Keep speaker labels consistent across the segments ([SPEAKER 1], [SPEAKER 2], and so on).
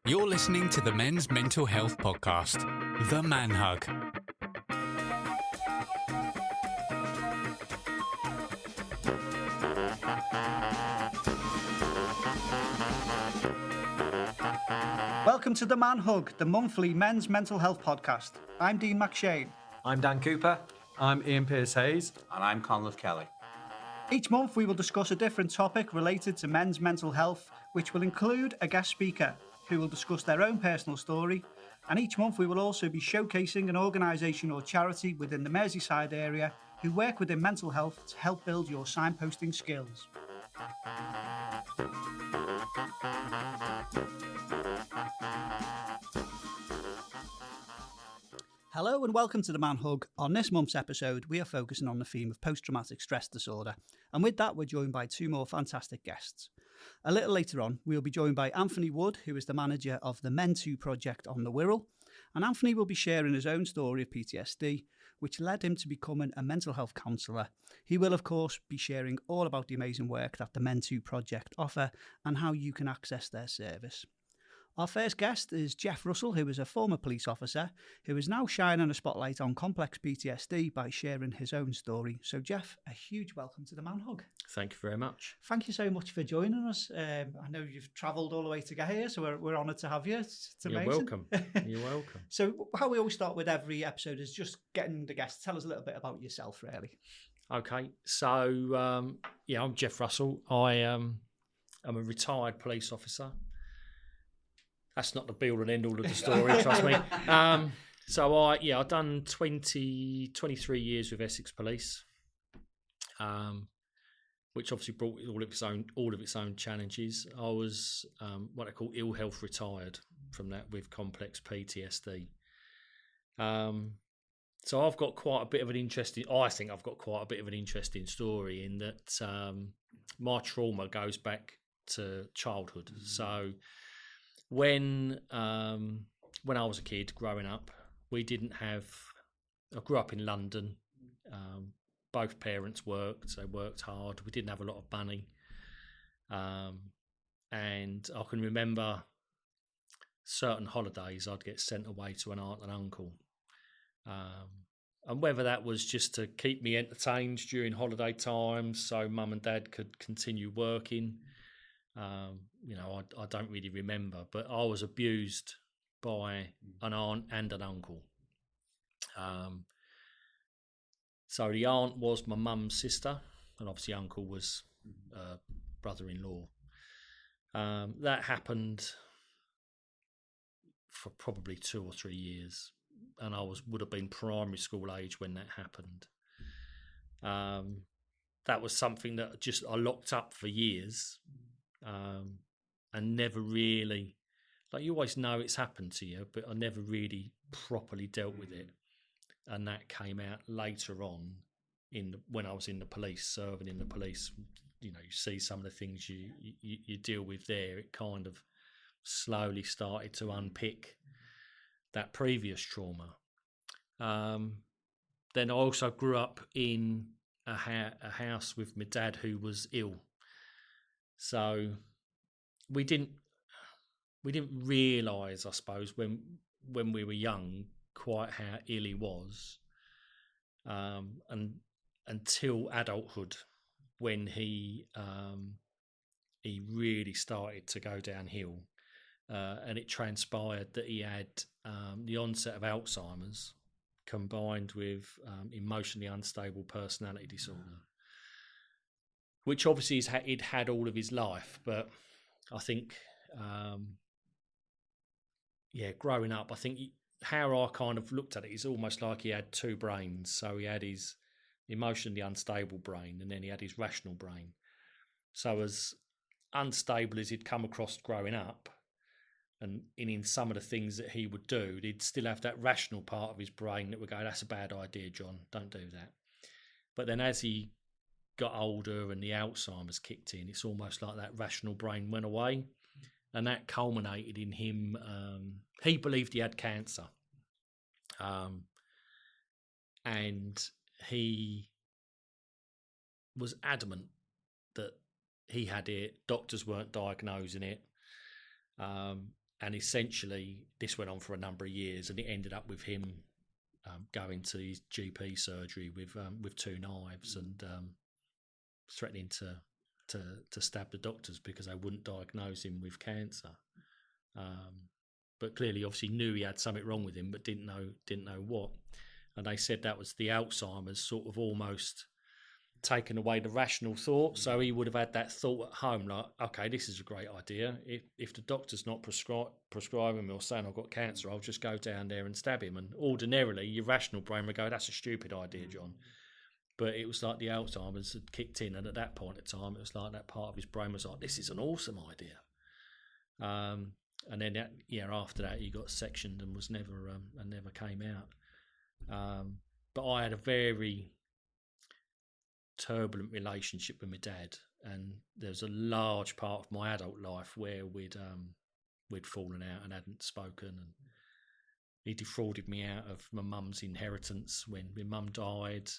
[SPEAKER 1] You're listening to the Men's Mental Health Podcast, The Man Hug.
[SPEAKER 2] Welcome to The Man Hug, the monthly men's mental health podcast. I'm Dean McShane.
[SPEAKER 3] I'm Dan Cooper.
[SPEAKER 4] I'm Ian Pearce-Hayes.
[SPEAKER 5] And I'm Conleth Kelly.
[SPEAKER 2] Each month we will discuss a different topic related to men's mental health, which will include a guest speaker who will discuss their own personal story. And each month we will also be showcasing an organisation or charity within the Merseyside area who work within mental health to help build your signposting skills. Hello and welcome to The Man Hug. On this month's episode, we are focusing on the theme of post-traumatic stress disorder. And with that, we're joined by two more fantastic guests. A little later on, we'll be joined by Anthony Wood, who is the manager of the Men2 project on the Wirral. And Anthony will be sharing his own story of PTSD, which led him to becoming a mental health counsellor. He will, of course, be sharing all about the amazing work that the Men2 project offer and how you can access their service. Our first guest is Jeff Russell, who is a former police officer who is now shining a spotlight on complex PTSD by sharing his own story. So, Jeff, a huge welcome to the Man Hug.
[SPEAKER 4] Thank you very much.
[SPEAKER 2] Thank you so much for joining us. I know you've travelled all the way to get here, so we're honoured to have you. It's
[SPEAKER 4] You're
[SPEAKER 2] amazing.
[SPEAKER 4] welcome. You're welcome.
[SPEAKER 2] So, how we always start with every episode is just getting the guests. Tell us a little bit about yourself, really.
[SPEAKER 4] Okay, so I'm Jeff Russell. I am a retired police officer. That's not the be all and end all of the story, trust me. I've done 23 years with Essex Police, which obviously brought all of its own challenges. I was what I call ill health retired from that with complex PTSD. So I've got quite a bit of an interesting. I think I've got quite a bit of an interesting story in that my trauma goes back to childhood. Mm-hmm. So when I was a kid growing up, we didn't have. I grew up in London. Both parents worked. They worked hard. We didn't have a lot of money, and I can remember certain holidays I'd get sent away to an aunt and uncle. And whether that was just to keep me entertained during holiday times so mum and dad could continue working, I don't really remember, but I was abused by an aunt and an uncle. So the aunt was my mum's sister, and obviously uncle was brother-in-law. That happened for probably 2 or 3 years, and I would have been primary school age when that happened. That was something that I locked up for years, and never really, like, you always know it's happened to you, but I never really properly dealt with it. And that came out later on when I was in the police, serving in the police. You know, you see some of the things you deal with there. It kind of slowly started to unpick that previous trauma. Then I also grew up in a house with my dad who was ill. So we didn't realise, I suppose, when we were young, quite how ill he was, and until adulthood, when he really started to go downhill, and it transpired that he had the onset of Alzheimer's combined with emotionally unstable personality disorder, which obviously he'd had all of his life. But I think, growing up, I think how I kind of looked at it is almost like he had two brains. So he had his emotionally unstable brain, and then he had his rational brain. So as unstable as he'd come across growing up, and in some of the things that he would do, he'd still have that rational part of his brain that would go, "That's a bad idea, John, don't do that." But then as he got older and the Alzheimer's kicked in, it's almost like that rational brain went away, and that culminated in him. He believed he had cancer, and he was adamant that he had it. Doctors weren't diagnosing it. And essentially, this went on for a number of years, and it ended up with him going to his GP surgery with 2 knives and threatening to stab the doctors because they wouldn't diagnose him with cancer. But clearly, obviously, knew he had something wrong with him, but didn't know what. And they said that was the Alzheimer's sort of almost taken away the rational thought. So he would have had that thought at home, like, okay, this is a great idea. If the doctor's not prescribing me or saying I've got cancer, I'll just go down there and stab him. And ordinarily, your rational brain would go, that's a stupid idea, John. But it was like the Alzheimer's had kicked in, and at that point in time, it was like that part of his brain was like, this is an awesome idea. And then that year after that, he got sectioned and was never came out. But I had a very turbulent relationship with my dad, and there's a large part of my adult life where we'd fallen out and hadn't spoken, and he defrauded me out of my mum's inheritance when my mum died.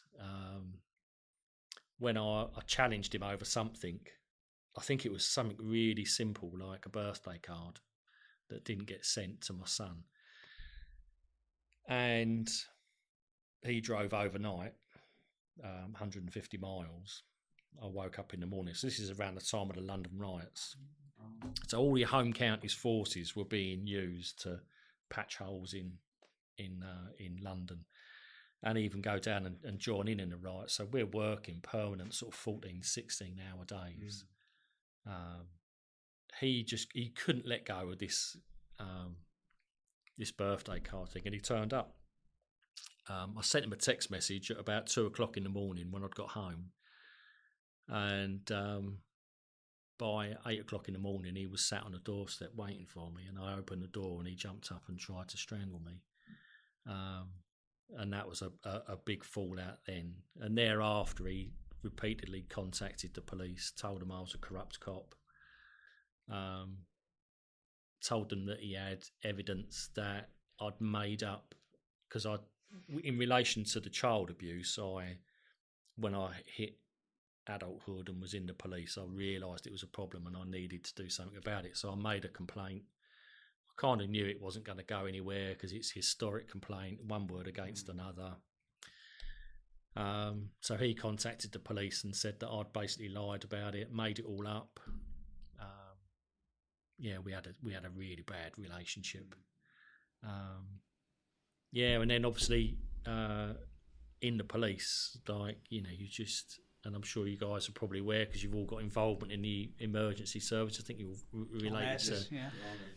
[SPEAKER 4] When I challenged him over something, I think it was something really simple like a birthday card that didn't get sent to my son, and he drove overnight 150 miles. I woke up in the morning. So this is around the time of the London riots. So all your home counties forces were being used to patch holes in London, and even go down and join in the riots. So we're working permanent sort of 14, 16 hour days. He couldn't let go of this birthday card thing, and he turned up. I sent him a text message at about 2:00 in the morning when I'd got home, and by 8:00 in the morning he was sat on the doorstep waiting for me, and I opened the door and he jumped up and tried to strangle me, and that was a big fallout then. And thereafter he repeatedly contacted the police, told them I was a corrupt cop, told them that he had evidence that I'd made up, because in relation to the child abuse, when I hit adulthood and was in the police, I realised it was a problem and I needed to do something about it. So I made a complaint. I kind of knew it wasn't going to go anywhere because it's a historic complaint, one word against another. So he contacted the police and said that I'd basically lied about it, made it all up. We had a really bad relationship. And then obviously in the police, like, you just, and I'm sure you guys are probably aware because you've all got involvement in the emergency service. I think you're related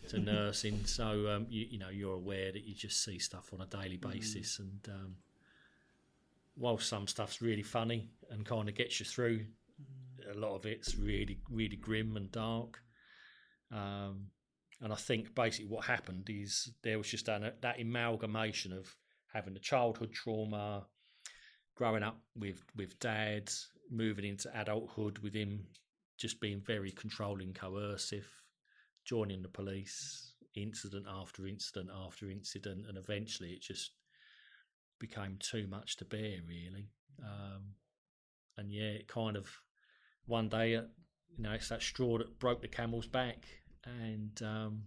[SPEAKER 4] to nursing, so you're aware that you just see stuff on a daily basis, and while some stuff's really funny and kind of gets you through, a lot of it's really, really grim and dark. And I think basically what happened is there was just that amalgamation of having the childhood trauma, growing up with dad, moving into adulthood with him just being very controlling, coercive, joining the police, incident after incident after incident, and eventually it just became too much to bear, really. And it kind of, one day, it's that straw that broke the camel's back, and kind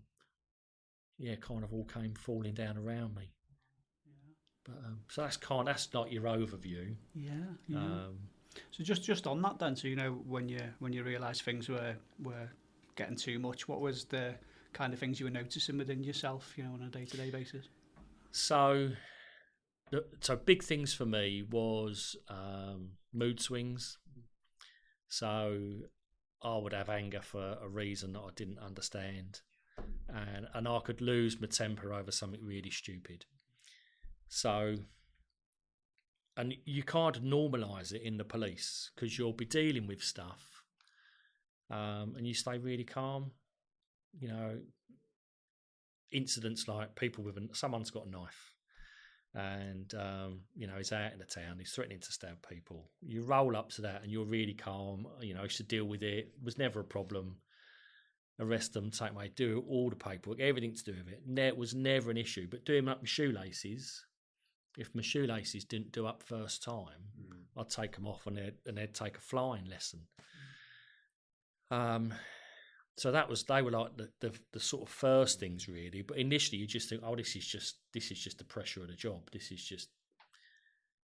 [SPEAKER 4] of all came falling down around me. But so that's like your overview.
[SPEAKER 2] So just on that then, so when you realise things were getting too much, what was the kind of things you were noticing within yourself, on a day-to-day basis?
[SPEAKER 4] So big things for me was mood swings. So I would have anger for a reason that I didn't understand, and I could lose my temper over something really stupid. So, and you can't normalise it in the police because you'll be dealing with stuff, and you stay really calm. Incidents like people someone's got a knife, and he's out in the town, he's threatening to stab people. You roll up to that and you're really calm. I used to deal with it. It was never a problem. Arrest them, take away, do all the paperwork, everything to do with it. It was never an issue. But doing up my shoelaces, if my shoelaces didn't do up first time, I'd take them off and they'd take a flying lesson. they were like the sort of first things really. But initially you just think, oh, this is just the pressure of the job. This is just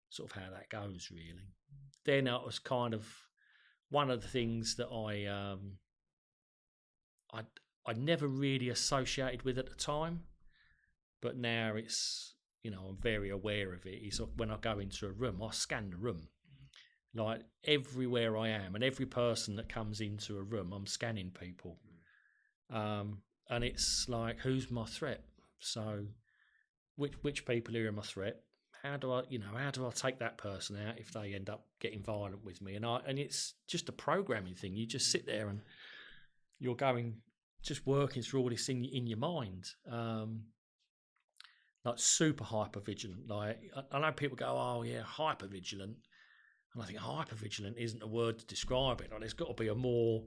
[SPEAKER 4] sort of how that goes really. Then it was kind of one of the things that I never really associated with at the time, but now it's, I'm very aware of it. Is when I go into a room, I scan the room. Like everywhere I am and every person that comes into a room, I'm scanning people. And it's like, who's my threat? So which people are my threat? How do I take that person out if they end up getting violent with me? And it's just a programming thing. You just sit there and you're just working through all this in your mind. Like super hyper vigilant. Like I know people go, oh yeah, hyper vigilant. And I think hypervigilant isn't a word to describe it. Like, there's got to be a more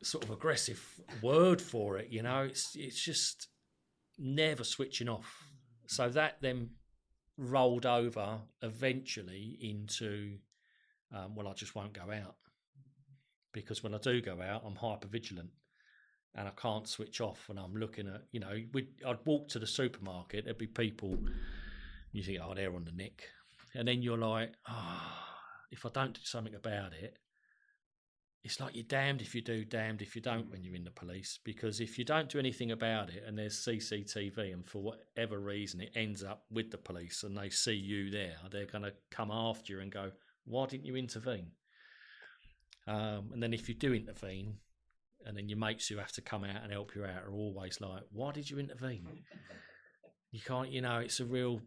[SPEAKER 4] sort of aggressive word for it. It's just never switching off. So that then rolled over eventually into, I just won't go out, because when I do go out, I'm hypervigilant and I can't switch off. And I'm looking at, I'd walk to the supermarket, there'd be people, you think, oh, they're on the nick. And then you're like, if I don't do something about it, it's like you're damned if you do, damned if you don't when you're in the police. Because if you don't do anything about it and there's CCTV and for whatever reason it ends up with the police and they see you there, they're going to come after you and go, why didn't you intervene? And then if you do intervene, and then your mates who have to come out and help you out are always like, why did you intervene? You can't, it's a real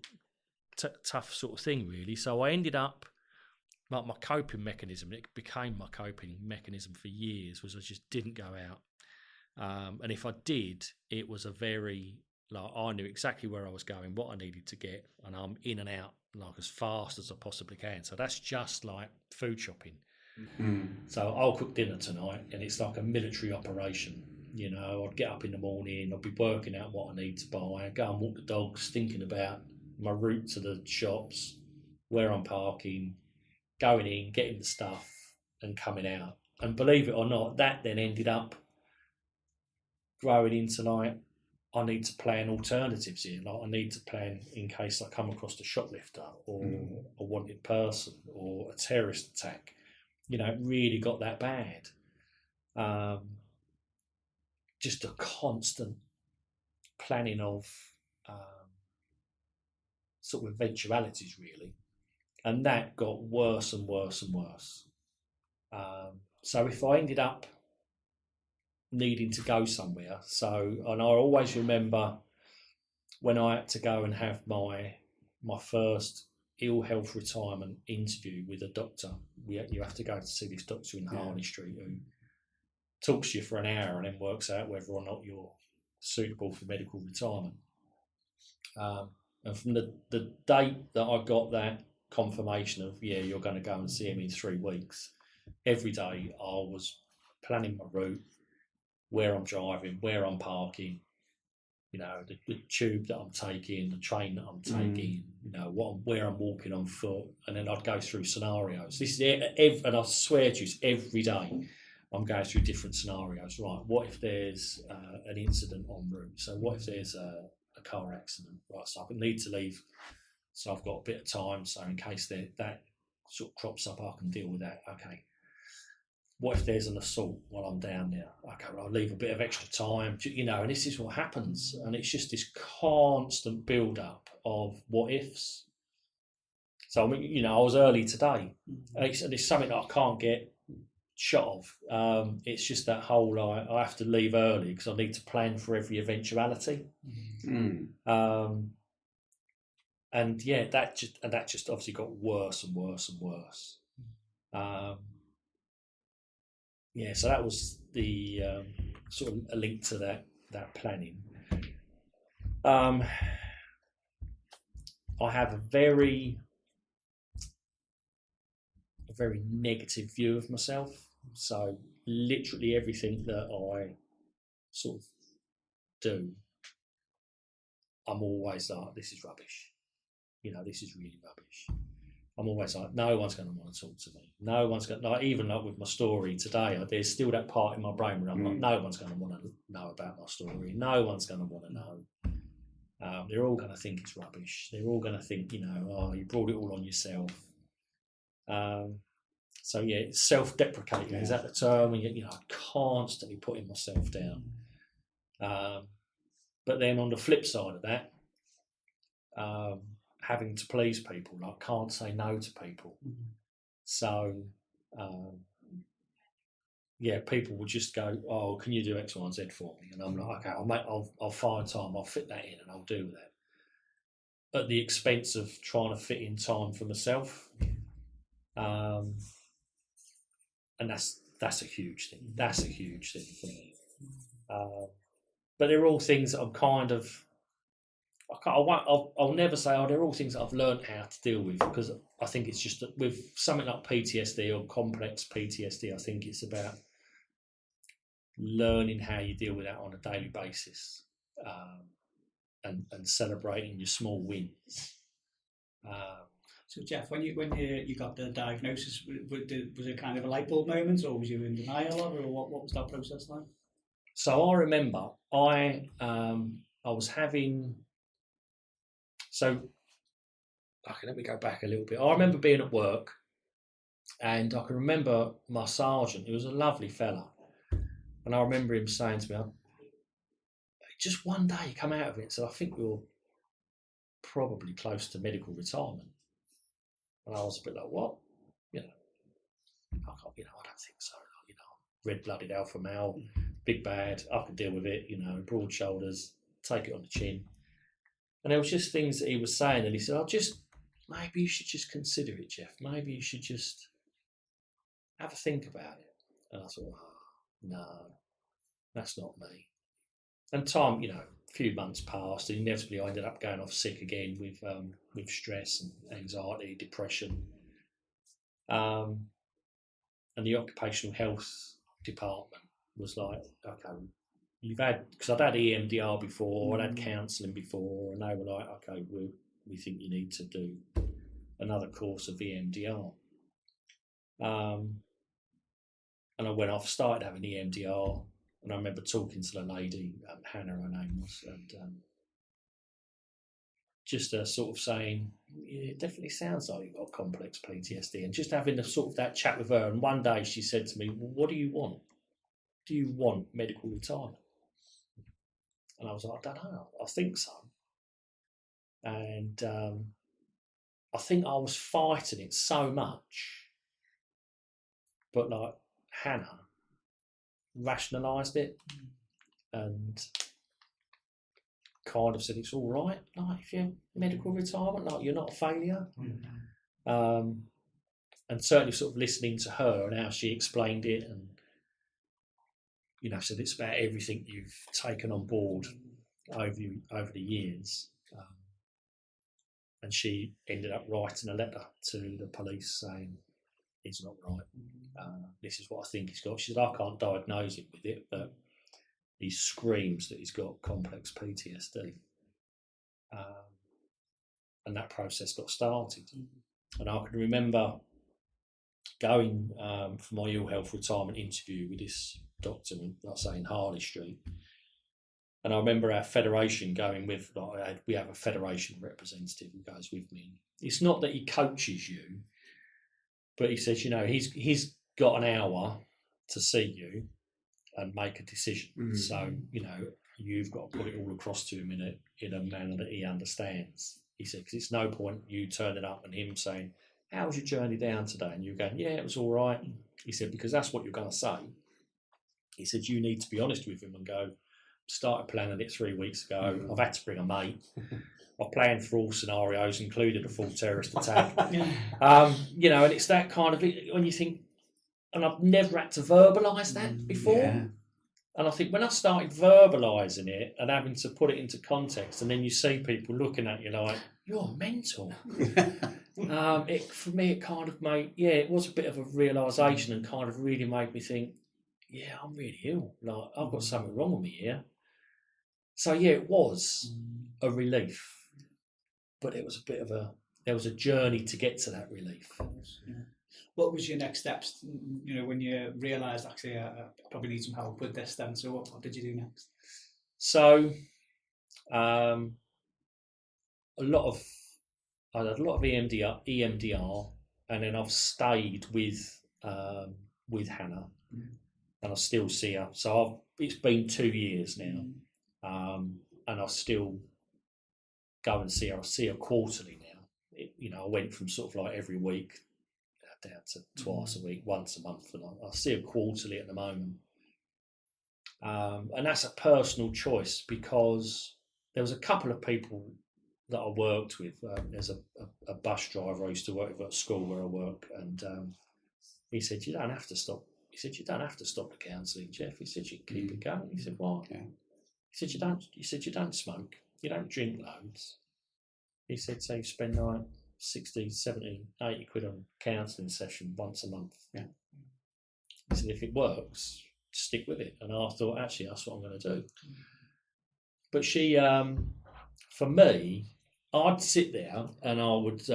[SPEAKER 4] tough sort of thing really. So I ended up, like my coping mechanism, it became my coping mechanism for years, was I just didn't go out, and if I did, it was a very, like, I knew exactly where I was going, what I needed to get, and I'm in and out like as fast as I possibly can. So that's just like food shopping. So I'll cook dinner tonight and it's like a military operation. I'd get up in the morning, I'd be working out what I need to buy, go and walk the dogs, thinking about my route to the shops, where I'm parking, going in, getting the stuff and coming out. And believe it or not, that then ended up growing into like, I need to plan alternatives here. Like I need to plan in case I come across a shoplifter or a wanted person or a terrorist attack. It really got that bad. Just a constant planning of sort of eventualities really, and that got worse and worse and worse. So if I ended up needing to go somewhere, and I always remember when I had to go and have my first ill health retirement interview with a doctor. You have to go to see this doctor in Harley Street who talks to you for an hour and then works out whether or not you're suitable for medical retirement. And from the date that I got that confirmation of, you're going to go and see him in 3 weeks, every day I was planning my route, where I'm driving, where I'm parking, the tube that I'm taking, the train that I'm taking, where I'm walking on foot, and then I'd go through scenarios. This is and I swear to you, every day I'm going through different scenarios. Right, what if there's an incident en route? So what if there's a car accident? Right, so I need to leave, so I've got a bit of time. So in case that sort of crops up, I can deal with that. Okay. What if there's an assault while I'm down there? Okay, well, I'll leave a bit of extra time, and this is what happens. And it's just this constant build-up of what ifs. So, I mean, I was early today. And it's something that I can't get shot of. It's just that whole, I have to leave early because I need to plan for every eventuality. And that just obviously got worse and worse and worse. So that was the sort of a link to that planning. I have a very negative view of myself. So literally everything that I sort of do, I'm always like, this is rubbish. This is really rubbish. I'm always like, no one's going to want to talk to me. No one's going to, like, even like with my story today, there's still that part in my brain where I'm like, no one's going to want to know about my story. No one's going to want to know. They're all going to think it's rubbish. They're all going to think, you know, oh, you brought it all on yourself. So yeah, it's self-deprecating. Is that the term? When you know, constantly putting myself down. But then on the flip side of that, having to please people, like can't say no to people. So yeah, people will just go, oh, can you do X, Y, and Z for me? And I'm like, okay, I'll find time, I'll fit that in, and I'll do that. At the expense of trying to fit in time for myself. And that's a huge thing. That's a huge thing for me. But they're all things that I'm kind of. I'll never say, oh, they're all things that I've learned how to deal with, because I think it's just that with something like PTSD or complex PTSD, I think it's about learning how you deal with that on a daily basis, and celebrating your small wins.
[SPEAKER 2] So Jeff, when you got the diagnosis, was it kind of a light bulb moment, or was you in denial of it, or what was that process like?
[SPEAKER 4] So I remember I was having. So, okay, let me go back a little bit. I remember being at work, and I can remember my sergeant. He was a lovely fella, and I remember him saying to me, "Just one day you come out of it." So I think you're probably close to medical retirement. And I was a bit like, what? You know, I don't think so. You know, red-blooded alpha male, big bad, I could deal with it, you know, broad shoulders, take it on the chin. And there was just things that he was saying, and he said, maybe you should just consider it, Jeff. Maybe you should just have a think about it. And I thought, no, that's not me. And time, you know, a few months passed, and inevitably I ended up going off sick again with stress and anxiety, depression. And the occupational health department was like, okay, because I'd had EMDR before, I'd had counselling before, and they were like, okay, we think you need to do another course of EMDR. And I went off, started having EMDR, and I remember talking to the lady, Hannah, her name was, and just sort of saying, yeah, it definitely sounds like you've got complex PTSD, and just having that chat with her. And one day she said to me, well, what do you want? Do you want medical retirement? And I was like, I don't know, I think so. And I think I was fighting it so much, but like Hannah rationalised it and kind of said it's all right, like if you're medical retirement, like you're not a failure. And certainly sort of listening to her and how she explained it, and you know, said it's about everything you've taken on board over the years. And she ended up writing a letter to the police saying he's not right. This is what I think he's got. She said, I can't diagnose him with it, but he screams that he's got complex PTSD. And that process got started. And I can remember going for my ill health retirement interview with this doctor, like I say, in Harley Street. And I remember our federation going with, like, we have a federation representative who goes with me. It's not that he coaches you, but he says, you know, he's got an hour to see you and make a decision. So, you know, you've got to put it all across to him in a manner that he understands. He said, because it's no point you turning up and him saying, how was your journey down today? And you're going, yeah, it was all right. He said, because that's what you're going to say. He said, you need to be honest with him and go, started planning it 3 weeks ago. I've had to bring a mate. I've planned for all scenarios, including a full terrorist attack. You know, and it's that kind of, when you think, and I've never had to verbalise that before. Yeah. And I think when I started verbalising it and having to put it into context, and then you see people looking at you like, you're mental. For me, it kind of made, it was a bit of a realisation and kind of really made me think, yeah, I'm really ill. Like, I've got something wrong with me here. So, yeah, it was a relief, but it was a bit of a there was a journey to get to that relief.
[SPEAKER 2] Yeah. What was your next steps? When you realised actually I probably need some help with this. Then, so what did you do next?
[SPEAKER 4] So, I had a lot of EMDR, and then I've stayed with Hannah, and I still see her. So it's been 2 years now, and I still go and see her. I see her quarterly now. I went from sort of like every week down to twice a week, once a month, and I see her quarterly at the moment. And that's a personal choice, because there was a couple of people that I worked with. There's a bus driver I used to work with at school where I work, and he said, "You don't have to stop." He said, "You don't have to stop the counselling, Jeff." He said, "You can keep it going." He said, "Why?" Yeah. He said, "You don't." He said, "You don't smoke. You don't drink loads." He said, "So you spend like 60, 70, 80 quid on a counselling session once a month." Yeah. He said, "If it works, stick with it." And I thought, actually, that's what I'm going to do. But she, for me, I'd sit there and I would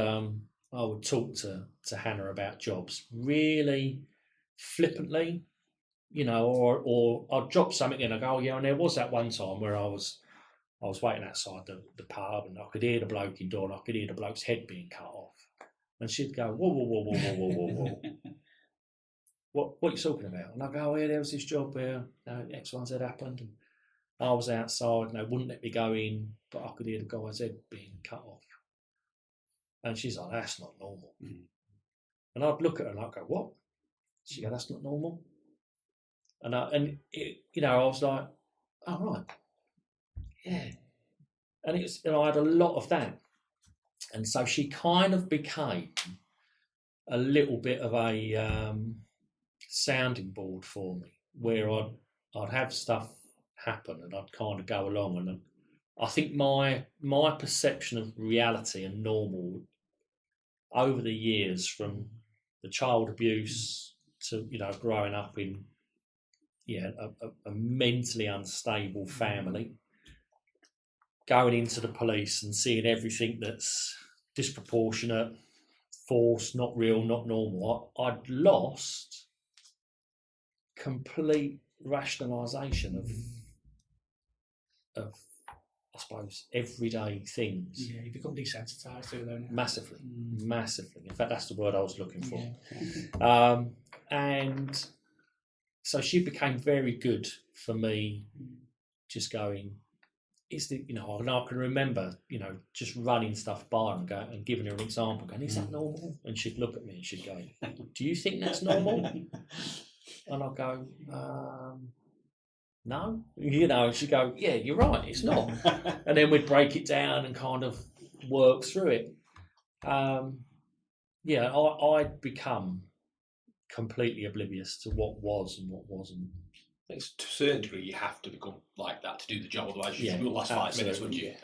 [SPEAKER 4] talk to Hannah about jobs really flippantly, or I'd drop something and I'd go, "Oh yeah," and there was that one time where I was waiting outside the pub, and I could hear the bloke in door, and I could hear the bloke's head being cut off, and she'd go, "Whoa, whoa, whoa, whoa, whoa, whoa, whoa, whoa." What are you talking about? And I go, "Oh yeah, there was this job where X, Y, Z happened, and I was outside and they wouldn't let me go in, but I could hear the guy's head being cut off." And she's like, "That's not normal." And I'd look at her and I'd go, "What?" She'd go, "That's not normal." And I was like, "Oh right, yeah." And I had a lot of that, and so she kind of became a little bit of a sounding board for me, where I'd have stuff happen and I'd kind of go along, and I think my perception of reality and normal over the years, from the child abuse to growing up in a mentally unstable family, going into the police and seeing everything that's disproportionate, forced, not real, not normal, I'd lost complete rationalisation of I suppose everyday things.
[SPEAKER 2] Yeah, you become desensitised to them.
[SPEAKER 4] Massively. In fact, that's the word I was looking for.
[SPEAKER 2] Yeah.
[SPEAKER 4] And so she became very good for me, just going, and I can remember, just running stuff by her and giving her an example, going, "Is that normal?" And she'd look at me and she'd go, "Do you think that's normal?" And I'd go, "No." And she'd go, "Yeah, you're right, it's not." And then we'd break it down and kind of work through it. I'd become completely oblivious to what was and what wasn't.
[SPEAKER 3] I think to a certain degree you have to become like that to do the job, otherwise you wouldn't last 5 minutes, would you?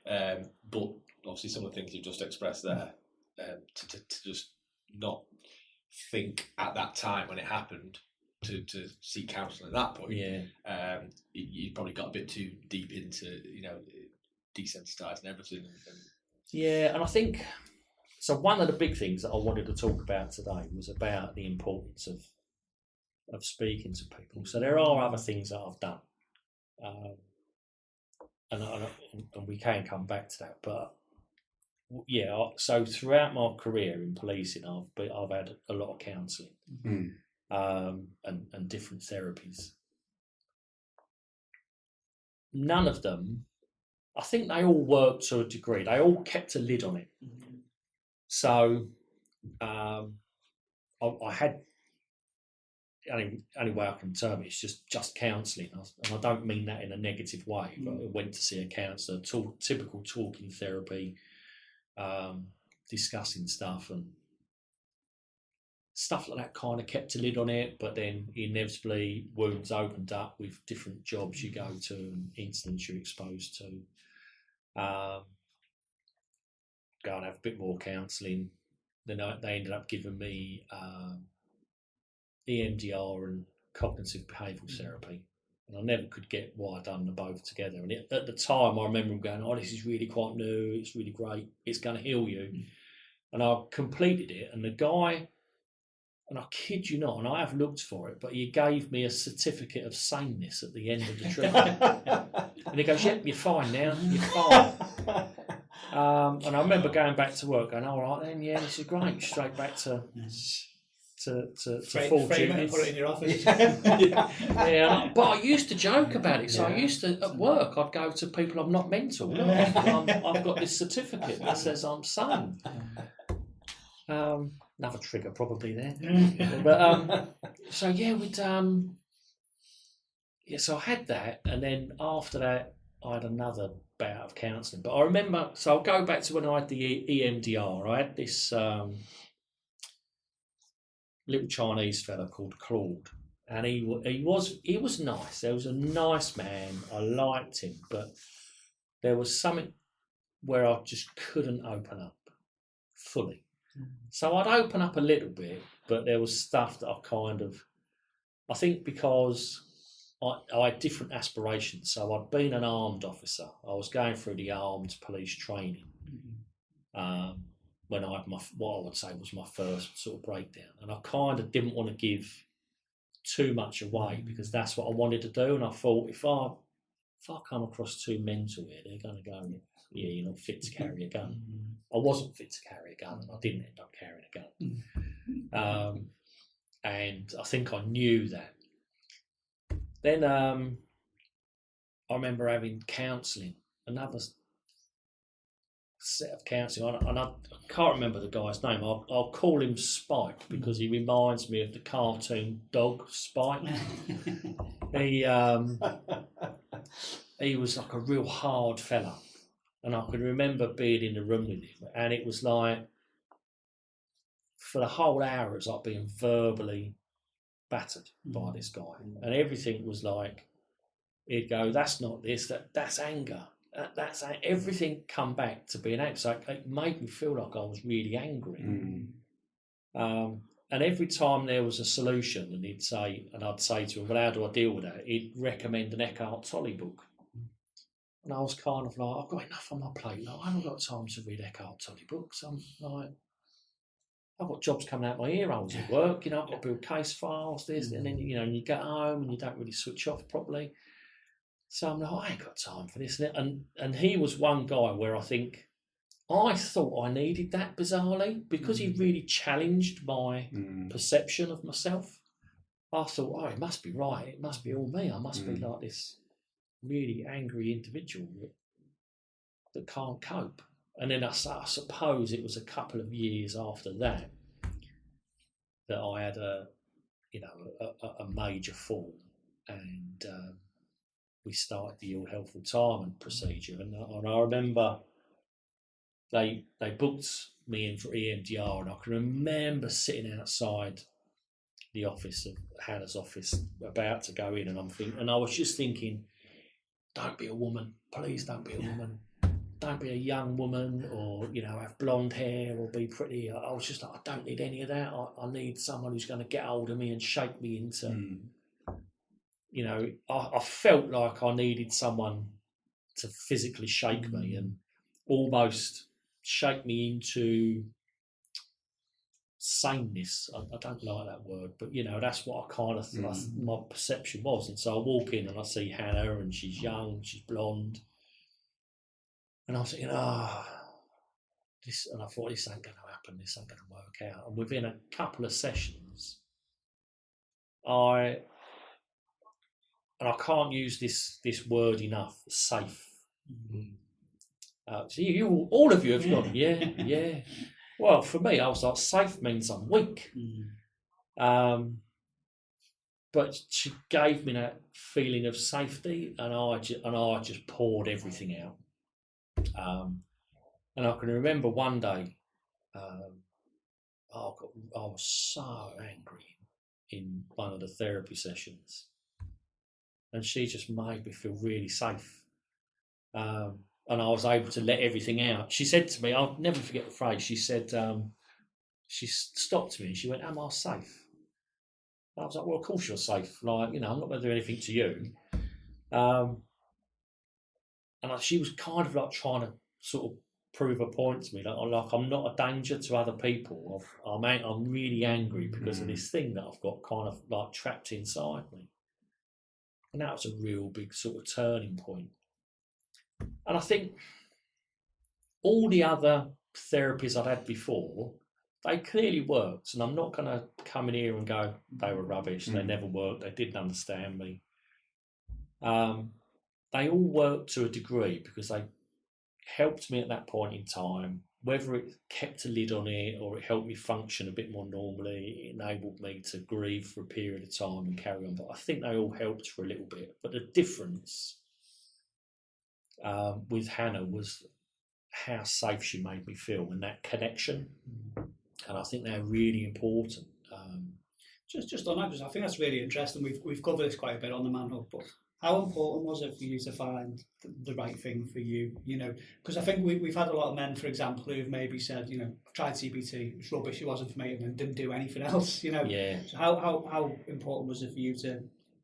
[SPEAKER 3] But obviously some of the things you've just expressed there, to just not think at that time when it happened to seek counselling at that point, you probably got a bit too deep into desensitised and everything.
[SPEAKER 4] And I think so. One of the big things that I wanted to talk about today was about the importance of speaking to people. So there are other things that I've done, and we can come back to that. But so throughout my career in policing, I've had a lot of counselling and different therapies. None of them, I think they all worked to a degree. They all kept a lid on it. So I had. Only way I can term it is just counselling, and I don't mean that in a negative way. But I went to see a counsellor, typical talking therapy, discussing stuff, and stuff like that kind of kept a lid on it. But then inevitably wounds opened up with different jobs you go to and incidents you're exposed to. Go and have a bit more counselling. Then they ended up giving me EMDR and cognitive behavioural therapy, And I never could get why I'd done them both together. And at the time, I remember going, "Oh, this is really quite new. It's really great. It's going to heal you." And I completed it. And the guy, and I kid you not, and I have looked for it, but he gave me a certificate of saneness at the end of the treatment. And he goes, "Yep, you're fine now. You're fine." And I remember going back to work, going, "All right then, yeah, this is great." Straight back to full duties.
[SPEAKER 5] Put it in your office.
[SPEAKER 4] Yeah, but I used to joke about it. So I used to, at work, I'd go to people, "I'm not mental. Look, I've got this certificate that says I'm sane." Another trigger probably there. But so yeah, so I had that, and then after that, I had another bout of counselling. But I remember, so I'll go back to when I had the EMDR. I had this little Chinese fella called Claude, and he was nice. There was a nice man. I liked him, but there was something where I just couldn't open up fully. So I'd open up a little bit, but there was stuff that I think because I had different aspirations. So I'd been an armed officer. I was going through the armed police training when I had what I would say was my first sort of breakdown. And I kind of didn't want to give too much away because that's what I wanted to do. And I thought, if I come across too mental here, they're going to go, "Yeah, you're not fit to carry a gun." I wasn't fit to carry a gun, and I didn't end up carrying a gun. And I think I knew that. Then I remember having counselling, another set of counselling, and I can't remember the guy's name. I'll call him Spike because he reminds me of the cartoon dog Spike. He was like a real hard fella. And I can remember being in the room with him, and it was like, for the whole hour, it was like being verbally battered by this guy. And everything was like, he'd go, "That's not this, that's anger. That's everything come back to being angry." So it made me feel like I was really angry. And every time there was a solution, and I'd say to him, "Well, how do I deal with that?" He'd recommend an Eckhart Tolle book. And I was kind of like, "I've got enough on my plate. Like, I haven't got time to read Eckhart Tolle books. I'm like, I've got jobs coming out my ear holes at work. I've got to build case files, this, and then, and you get home and you don't really switch off properly." So I'm like, I ain't got time for this. And he was one guy where I thought I needed that, bizarrely, because he really challenged my perception of myself. I thought, it must be right. It must be all me. I must be like this really angry individual that can't cope. And then I suppose it was a couple of years after that I had a major fall, and we started the ill health retirement procedure. And I remember they booked me in for EMDR, and I can remember sitting outside the office of Hannah's office about to go in, and I was just thinking, don't be a woman, please don't be a woman. Don't be a young woman, or have blonde hair, or be pretty. I was just like, I don't need any of that. I need someone who's going to get hold of me and shake me into. I felt like I needed someone to physically shake me and almost shake me into saneness. I don't like that word, but that's what I kind of my perception was. And so I walk in and I see Hannah, and she's young, she's blonde. And I was thinking, this, and I thought, this ain't going to happen, this ain't going to work out. And within a couple of sessions, I can't use this word enough, safe. So all of you have gone, yeah. Well, for me, I was like, safe means I'm weak. But she gave me that feeling of safety, and I just poured everything out. And I can remember one day, I was so angry in one of the therapy sessions, and she just made me feel really safe. And I was able to let everything out. She said to me, I'll never forget the phrase, she said, she stopped me and she went, "Am I safe?" And I was like, "Well, of course you're safe. Like, I'm not going to do anything to you." She was kind of like trying to sort of prove a point to me, like I'm not a danger to other people. I'm really angry because of this thing that I've got kind of like trapped inside me, and that was a real big sort of turning point. And I think all the other therapies I'd had before, they clearly worked, and I'm not going to come in here and go they were rubbish, they never worked, they didn't understand me. They all worked to a degree because they helped me at that point in time, whether it kept a lid on it or it helped me function a bit more normally. It enabled me to grieve for a period of time and carry on, but I think they all helped for a little bit. But the difference with Hannah was how safe she made me feel and that connection, and I think they're really important.
[SPEAKER 2] Just on that, because I think that's really interesting. We've covered this quite a bit on the Man Hug, but how important was it for you to find the right thing for you? Because I think we've had a lot of men, for example, who've maybe said, I've tried CBT, it's rubbish, it wasn't for me, and then didn't do anything else.
[SPEAKER 4] Yeah.
[SPEAKER 2] So how important was it for you to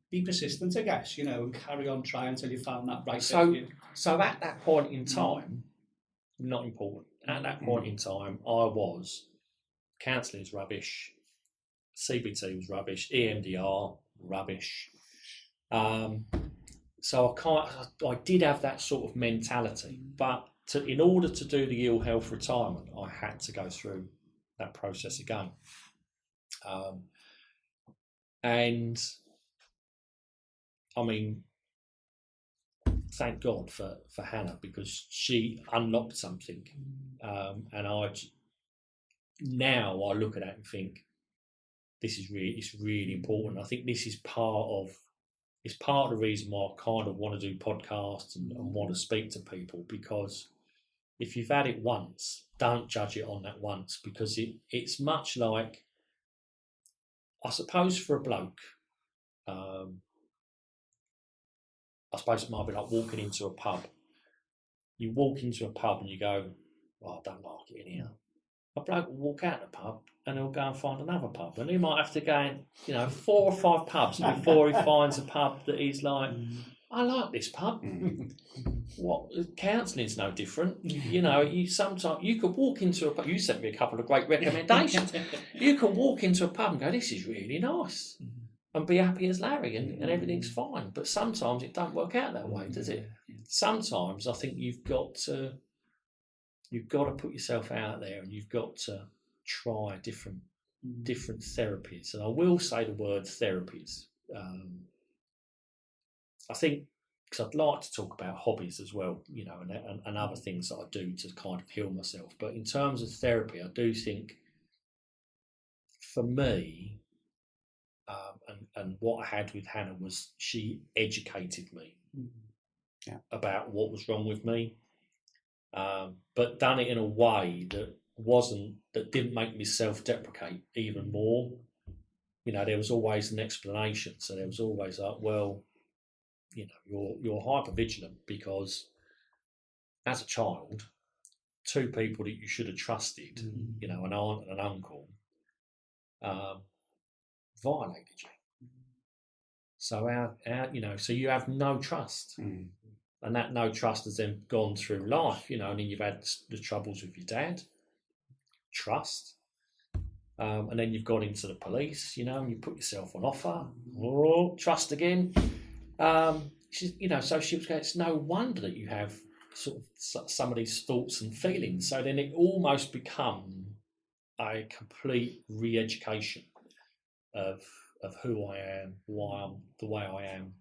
[SPEAKER 2] be persistent, I guess, and carry on trying until you found that right thing for you?
[SPEAKER 4] So at that point in time, not important. At that point in time, I was counselling is rubbish, CBT was rubbish, EMDR rubbish. So I did have that sort of mentality, but in order to do the ill health retirement, I had to go through that process again. And I mean, thank God for Hannah, because she unlocked something, and now I look at that and think it's really important. I think this is part of the reason why I kind of want to do podcasts and want to speak to people, because if you've had it once, don't judge it on that once, because it's much like, I suppose for a bloke, I suppose it might be like walking into a pub. You walk into a pub and you go, I don't like it in here. A bloke will walk out the pub and he'll go and find another pub, and he might have to go in, 4 or 5 pubs before he finds a pub that he's like, I like this pub. What, counselling's no different. Sometimes you could walk into a pub. You sent me a couple of great recommendations. You can walk into a pub and go, this is really nice, and be happy as Larry, and everything's fine. But sometimes it don't work out that way, does it? Sometimes I think you've got to put yourself out there, and you've got to try different therapies. And I will say the word therapies. I think, because I'd like to talk about hobbies as well, and other things that I do to kind of heal myself. But in terms of therapy, I do think, for me, and what I had with Hannah was she educated me about what was wrong with me, but done it in a way that didn't make me self-deprecate even more. There was always an explanation. So there was always like, well, you're hypervigilant because as a child, 2 people that you should have trusted, an aunt and an uncle, violated you. So so you have no trust, and that no trust has then gone through life, and then you've had the troubles with your dad, trust, and then you've got into the police, and you put yourself on offer, trust again. So she was going, it's no wonder that you have sort of some of these thoughts and feelings. So then it almost become a complete re-education of who I am, why I'm the way I am,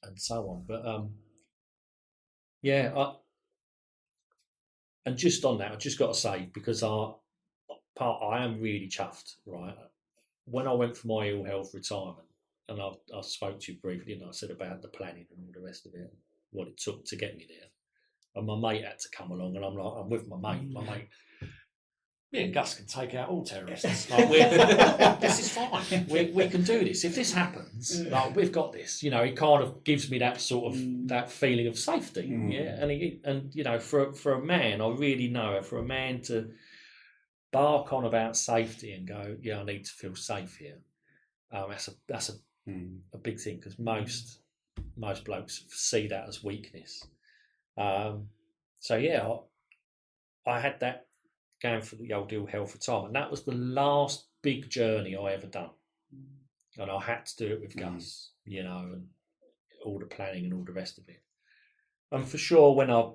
[SPEAKER 4] and so on. But and just on that, I just got to say, because I am really chuffed, right? When I went for my ill health retirement, and I spoke to you briefly, and I said about the planning and all the rest of it, what it took to get me there. And my mate had to come along, and I'm with my mate. My mate, me and Gus can take out all terrorists. Like, this is fine. We can do this. If this happens, like, we've got this. He kind of gives me that sort of that feeling of safety. Yeah, and for a man, I really know, for a man to bark on about safety and go, I need to feel safe here. That's a big thing, because most most blokes see that as weakness. So yeah, I had that going for the old ill health retirement. And that was the last big journey I ever done. And I had to do it with Gus, you know, and all the planning and all the rest of it. And for sure, when I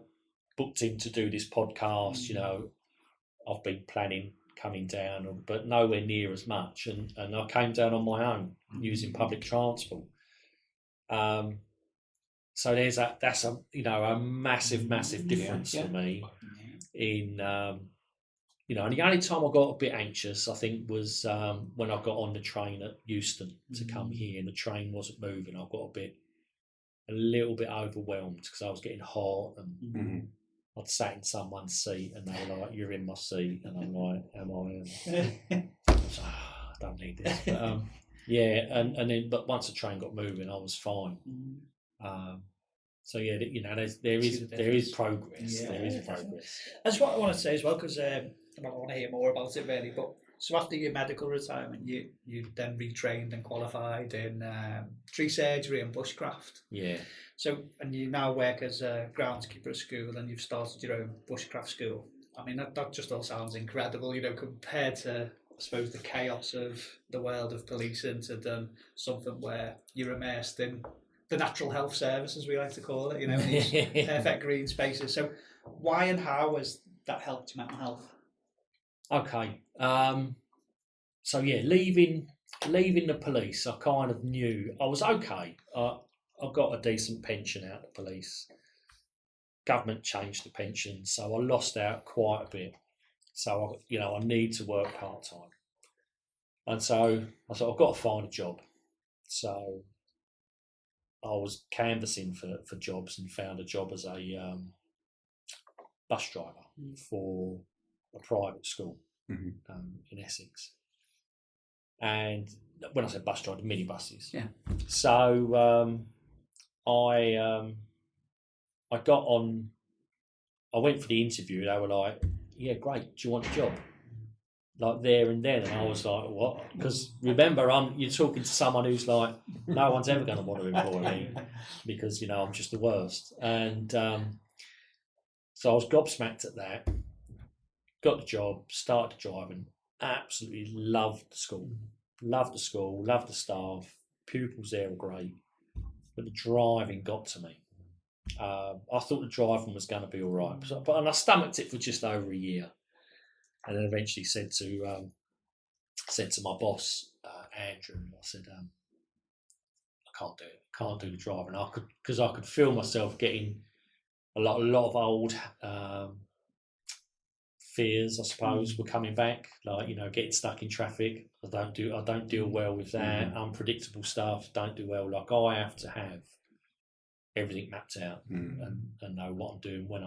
[SPEAKER 4] booked him to do this podcast, you know, I've been planning coming down, but nowhere near as much. And I came down on my own using public transport. So that's a massive difference for me in, you know, and the only time I got a bit anxious, I think, was when I got on the train at Euston to come here, and the train wasn't moving. I got a little bit overwhelmed because I was getting hot, and I'd sat in someone's seat, and they were like, "You're in my seat," and I'm like, "Am I?" I was like, I don't need this. But, and then, but once the train got moving, I was fine. So yeah, you know, there is progress.
[SPEAKER 2] Yeah,
[SPEAKER 4] there is progress.
[SPEAKER 2] That's what I want to say as well, because I want to hear more about it really. But so after your medical retirement, you then retrained and qualified in tree surgery and bushcraft.
[SPEAKER 4] Yeah.
[SPEAKER 2] So, and you now work as a groundskeeper at school, and you've started your own bushcraft school. I mean, that just all sounds incredible, you know, compared to, I suppose, the chaos of the world of policing, to done something where you're immersed in the natural health service, as we like to call it, you know, these perfect green spaces. So why and how has that helped your mental health?
[SPEAKER 4] Okay. So yeah, leaving the police, I kind of knew I was okay. I got a decent pension out of the police. Government changed the pension, so I lost out quite a bit. So I need to work part-time. And so I thought, I've got to find a job. So I was canvassing for jobs and found a job as a bus driver for a private school in Essex. And when I said bus driver, minibuses. Yeah. So I got on. I went for the interview. They were like, "Yeah, great. Do you want a job?" Like there and then, and I was like, "What?" Because remember, you're talking to someone who's like, no one's ever going to want to employ me because, you know, I'm just the worst. And so I was gobsmacked at that. Got the job, started driving. Absolutely loved the school, loved the staff. Pupils there were great, but the driving got to me. I thought the driving was going to be all right, and I stomached it for just over a year. And then eventually said to my boss, Andrew, I said, I can't do it. Can't do the driving. Because I could feel myself getting a lot of old fears, I suppose, were coming back. Like, you know, getting stuck in traffic. I don't deal well with that. Unpredictable stuff. Don't do well. Like, I have to have everything mapped out and know what I'm doing when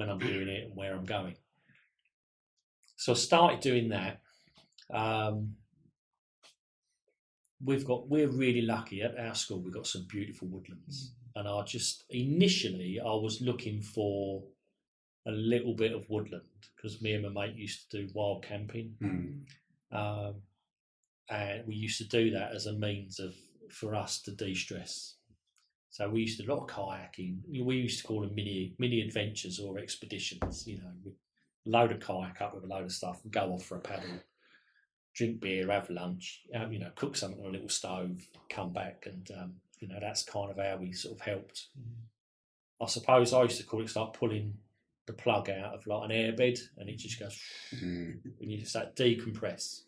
[SPEAKER 4] I'm doing it and where I'm going. So I started doing that. We're really lucky at our school. We've got some beautiful woodlands, and initially I was looking for a little bit of woodland because me and my mate used to do wild camping, and we used to do that as a means for us to de-stress. So we used to do a lot of kayaking. We used to call them mini adventures or expeditions. You know, we'd load a kayak up with a load of stuff and go off for a paddle, drink beer, have lunch, you know, cook something on a little stove, come back, and you know, that's kind of how we sort of helped. I suppose I used to call it like pulling the plug out of like an airbed, and it just goes, and you just like decompress.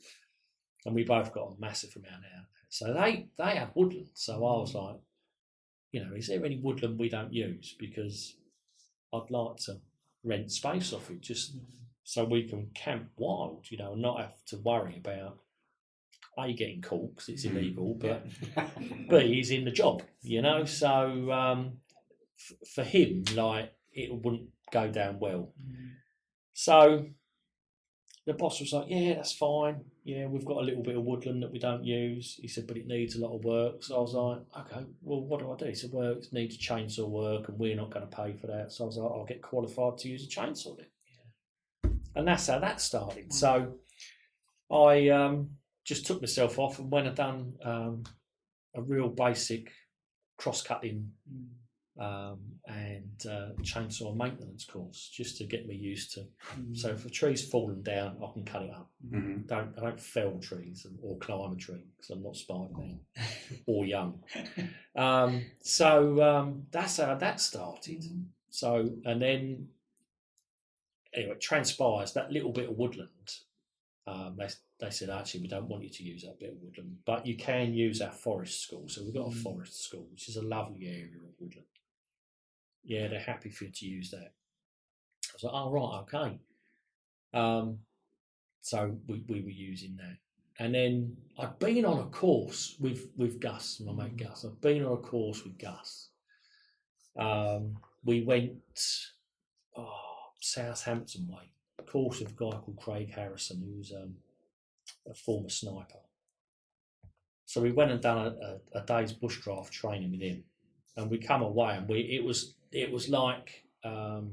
[SPEAKER 4] And we both got a massive amount out. So they have woodland. So I was like, you know, is there any woodland we don't use? Because I'd like to rent space off it just so we can camp wild, you know, and not have to worry about A, getting caught because it's illegal, but B, he's in the job, you know. So for him, like, it wouldn't go down well. So the boss was like, yeah, that's fine. Yeah, we've got a little bit of woodland that we don't use. He said, but it needs a lot of work. So I was like, okay, well, what do I do? He said, well, it needs chainsaw work and we're not going to pay for that. So I was like, I'll get qualified to use a chainsaw then. Yeah. And that's how that started. So I just took myself off, and when I'd done a real basic cross-cutting and chainsaw maintenance course, just to get me used to. So if a tree's fallen down, I can cut it up. I don't fell trees or climb a tree because I'm not Spider-Man or young. So that's how that started. So, and then anyway, it transpires that little bit of woodland. They said, actually, we don't want you to use that bit of woodland, but you can use our forest school. So we've got a forest school, which is a lovely area of woodland. Yeah, they're happy for you to use that. I was like, oh, right, okay. So we were using that. And then I'd been on a course with Gus, my mate Gus. I'd been on a course with Gus. We went Southampton way, a course with a guy called Craig Harrison, who was a former sniper. So we went and done a day's bushcraft training with him, and we come away, and it was like like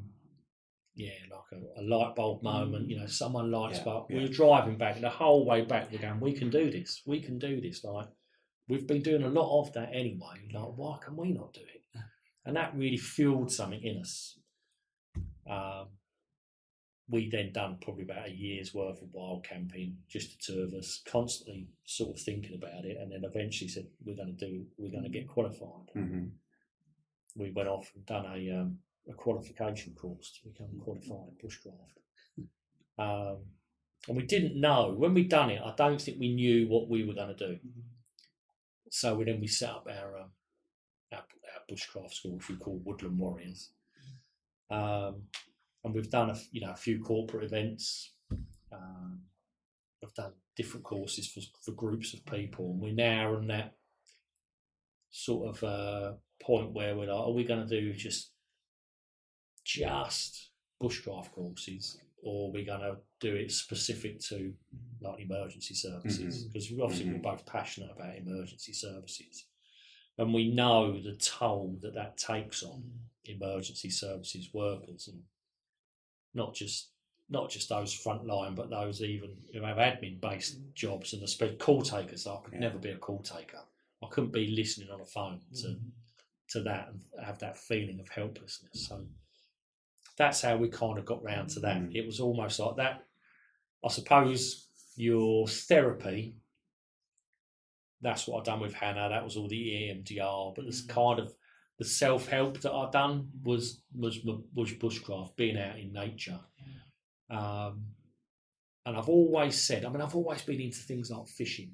[SPEAKER 4] a light bulb moment. You know, someone lights up. We were driving back, and the whole way back we're going, we can do this. Like, we've been doing a lot of that anyway. Like, why can we not do it? And that really fueled something in us. We then done probably about a year's worth of wild camping, just the two of us, constantly sort of thinking about it, and then eventually said, we're going to get qualified. We went off and done a qualification course to become qualified in bushcraft. And we didn't know, when we'd done it, I don't think we knew what we were going to do. So we set up our bushcraft school, which we call Woodland Warriors. And we've done a few corporate events. We've done different courses for groups of people. And we're now on that sort of point where we're like, are we going to do just bushcraft courses, or are we going to do it specific to like emergency services? Because obviously we're both passionate about emergency services. And we know the toll that takes on emergency services workers, and not just those front line, but those even who have admin-based jobs, and especially call takers. I could never be a call taker. I couldn't be listening on a phone to that and have that feeling of helplessness. So that's how we kind of got round to that. It was almost like that. I suppose your therapy, that's what I've done with Hannah. That was all the EMDR, but this kind of the self-help that I've done was bushcraft, being out in nature. And I've always said, I've always been into things like fishing,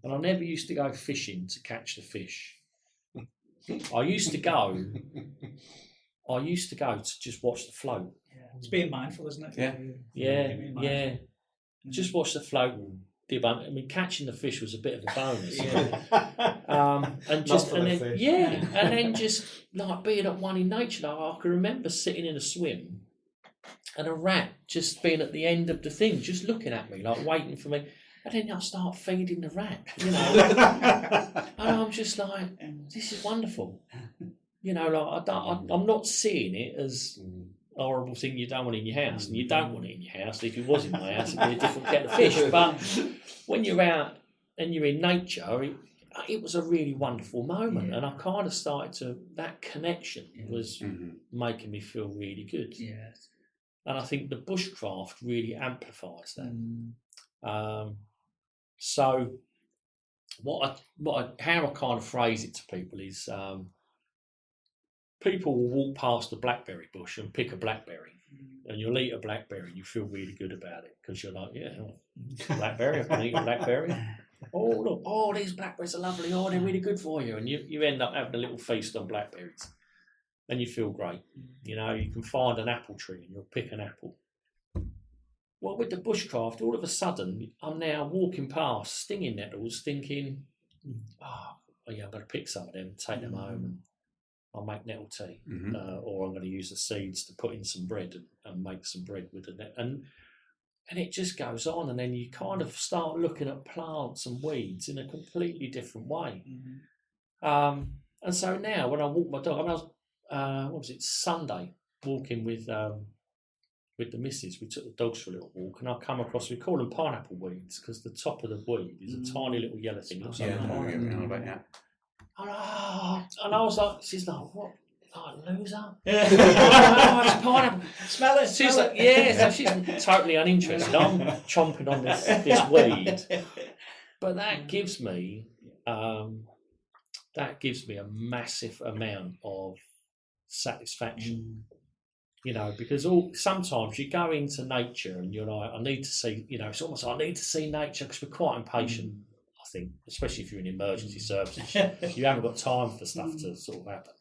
[SPEAKER 4] and I never used to go fishing to catch the fish. I used to go to just watch the float.
[SPEAKER 2] Yeah. It's being mindful, isn't it?
[SPEAKER 4] Yeah. Just watch the float. Catching the fish was a bit of a bonus. And then just like being at one in nature. Like, I can remember sitting in a swim and a rat just being at the end of the thing, just looking at me, like waiting for me. And then I start feeding the rat, and I'm just like, this is wonderful. Like I'm not seeing it as a horrible thing you don't want in your house, and you don't want it in your house. If it was in my house, it'd be a different kettle of fish. But when you're out and you're in nature, it was a really wonderful moment, and I kind of started to, that connection was making me feel really good.
[SPEAKER 2] Yes.
[SPEAKER 4] And I think the bushcraft really amplifies that. So how I kind of phrase it to people is, people will walk past a blackberry bush and pick a blackberry, and you'll eat a blackberry and you feel really good about it because you're like, blackberry, I can eat a blackberry. Oh, look, these blackberries are lovely. Oh, they're really good for you. And you end up having a little feast on blackberries, and you feel great. You can find an apple tree and you'll pick an apple. Well, with the bushcraft, all of a sudden, I'm now walking past stinging nettles thinking, I'm going to pick some of them, take them home, and I'll make nettle tea. Or I'm going to use the seeds to put in some bread and make some bread with the net. And it just goes on, and then you kind of start looking at plants and weeds in a completely different way. And so now when I walk my dog, I was, Sunday, walking with the missus, we took the dogs for a little walk, and I come across, we call them pineapple weeds, because the top of the weed is a tiny little yellow thing. Looks like a pineapple. And I was like, she's like, what? Like, loser? It's pineapple.
[SPEAKER 2] Smell it.
[SPEAKER 4] She's like, yeah, so she's totally uninterested. I'm chomping on this weed. But that gives me a massive amount of satisfaction. You know, because sometimes you go into nature and you're like, I need to see, you know, it's almost like I need to see nature because we're quite impatient, I think, especially if you're in emergency services. You haven't got time for stuff to sort of happen.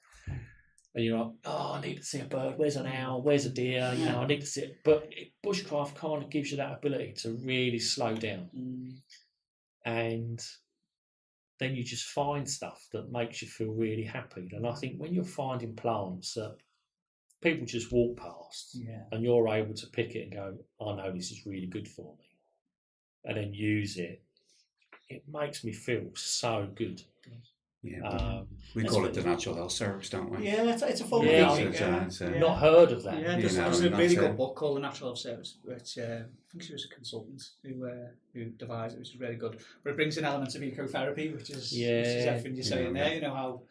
[SPEAKER 4] And you're like, oh, I need to see a bird. Where's an owl? Where's a deer? You know, I need to see it. But bushcraft kind of gives you that ability to really slow down. And then you just find stuff that makes you feel really happy. And I think when you're finding plants that people just walk past and you're able to pick it and go, I know this is really good for me, and then use it, it makes me feel so good.
[SPEAKER 5] Yeah, we call it the Natural Health Service, don't we?
[SPEAKER 2] Yeah, it's a form of
[SPEAKER 4] not heard of that.
[SPEAKER 2] Yeah, there's a really good book called The Natural Health Service, which I think she was a consultant who devised it, which is really good. But it brings in elements of ecotherapy, which is everything you're saying there. You know how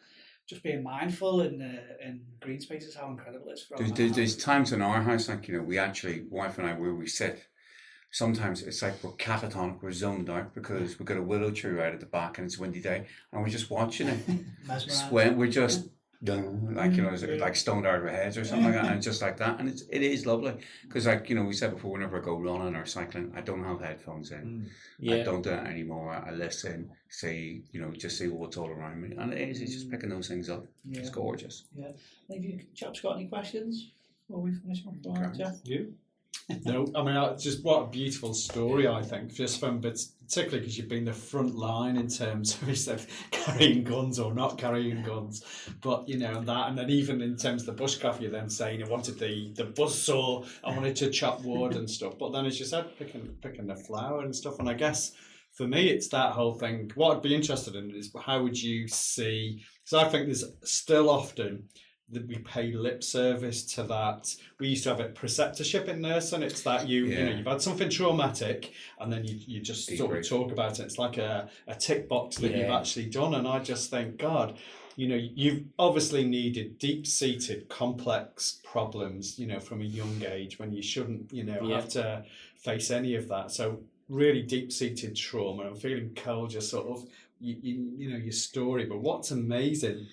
[SPEAKER 2] just being mindful in green spaces, how incredible it is. For
[SPEAKER 5] There's times in our house, like, you know, we actually, wife and I, where we sit, sometimes it's like we're catatonic, we're zoned out because we've got a willow tree right at the back and it's a windy day and we're just watching it. We're just like, you know, like stoned out of our heads or something like that, and it's just like that. And it is lovely because, like, you know, we said before, whenever I go running or cycling, I don't have headphones in. I don't do it anymore. I listen, see, you know, just see what's all around me, and it's just picking those things up. It's gorgeous.
[SPEAKER 2] Yeah. Have you chaps got any questions before we finish off? Jeff?
[SPEAKER 6] You? No, I mean, just what a beautiful story, I think, just from, but particularly because you've been the front line in terms of, you said, carrying guns or not carrying guns, but, you know, that, and then even in terms of the bushcraft, you're then saying I wanted the buzzsaw, I wanted to chop wood and stuff, but then as you said, picking the flower and stuff, and I guess for me, it's that whole thing. What I'd be interested in is how would you see, because I think there's still often that we pay lip service to that. We used to have a preceptorship in nursing. It's that you know, you've had something traumatic and then you just sort of talk about it. It's like a tick box that you've actually done. And I just think, God, you know, you've obviously needed deep-seated complex problems, you know, from a young age when you shouldn't, you know, have to face any of that. So really deep-seated trauma. I'm feeling cold, just sort of, you know, your story. But what's amazing,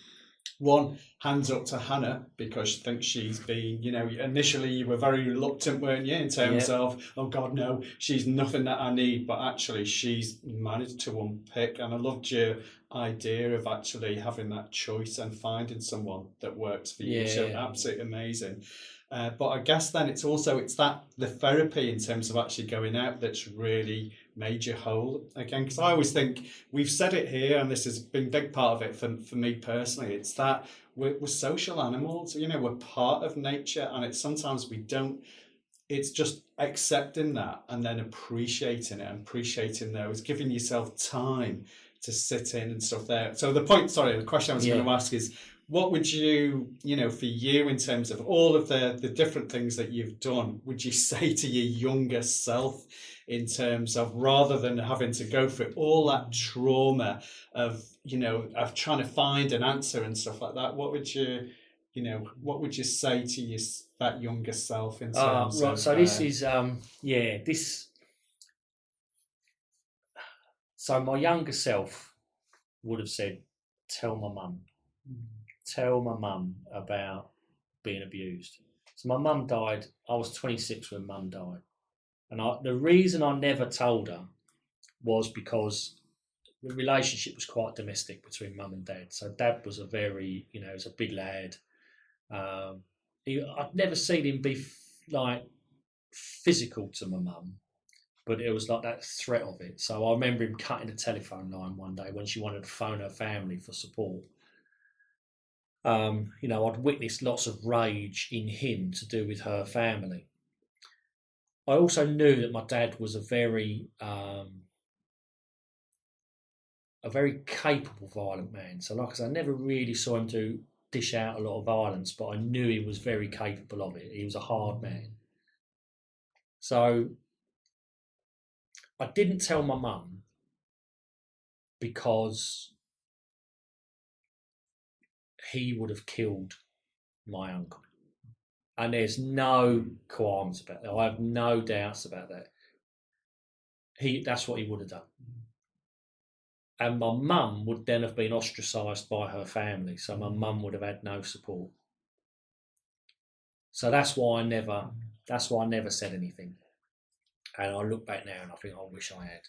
[SPEAKER 6] one, hands up to Hannah, because she thinks she's been, you know, initially you were very reluctant, weren't you, in terms of, oh God, no, she's nothing that I need, but actually she's managed to unpick. And I loved your idea of actually having that choice and finding someone that works for you. So absolutely amazing. But I guess then it's that the therapy in terms of actually going out that's really made you whole again. Because I always think, we've said it here, and this has been a big part of it for me personally, it's that we're social animals, you know, we're part of nature, and it's sometimes we don't, it's just accepting that and then appreciating it and appreciating those, giving yourself time to sit in and stuff there. So the question I was going to ask is, what would you, you know, for you in terms of all of the different things that you've done, would you say to your younger self in terms of, rather than having to go through all that trauma of, you know, of trying to find an answer and stuff like that, what would you, you know, what would you say to that younger self in terms of...
[SPEAKER 4] So this is, so my younger self would have said, tell my mum about being abused. So my mum died, I was 26 when mum died. And the reason I never told her was because the relationship was quite domestic between mum and dad. So dad was a very, you know, was a big lad. I'd never seen him be like physical to my mum, but it was like that threat of it. So I remember him cutting the telephone line one day when she wanted to phone her family for support. You know, I'd witnessed lots of rage in him to do with her family. I also knew that my dad was a very capable violent man. So like I said, I never really saw him dish out a lot of violence, but I knew he was very capable of it. He was a hard man. So I didn't tell my mum because he would have killed my uncle. And there's no qualms about that. I have no doubts about that. That's what he would have done. And my mum would then have been ostracised by her family, so my mum would have had no support. So that's why I never said anything. And I look back now and I think I wish I had.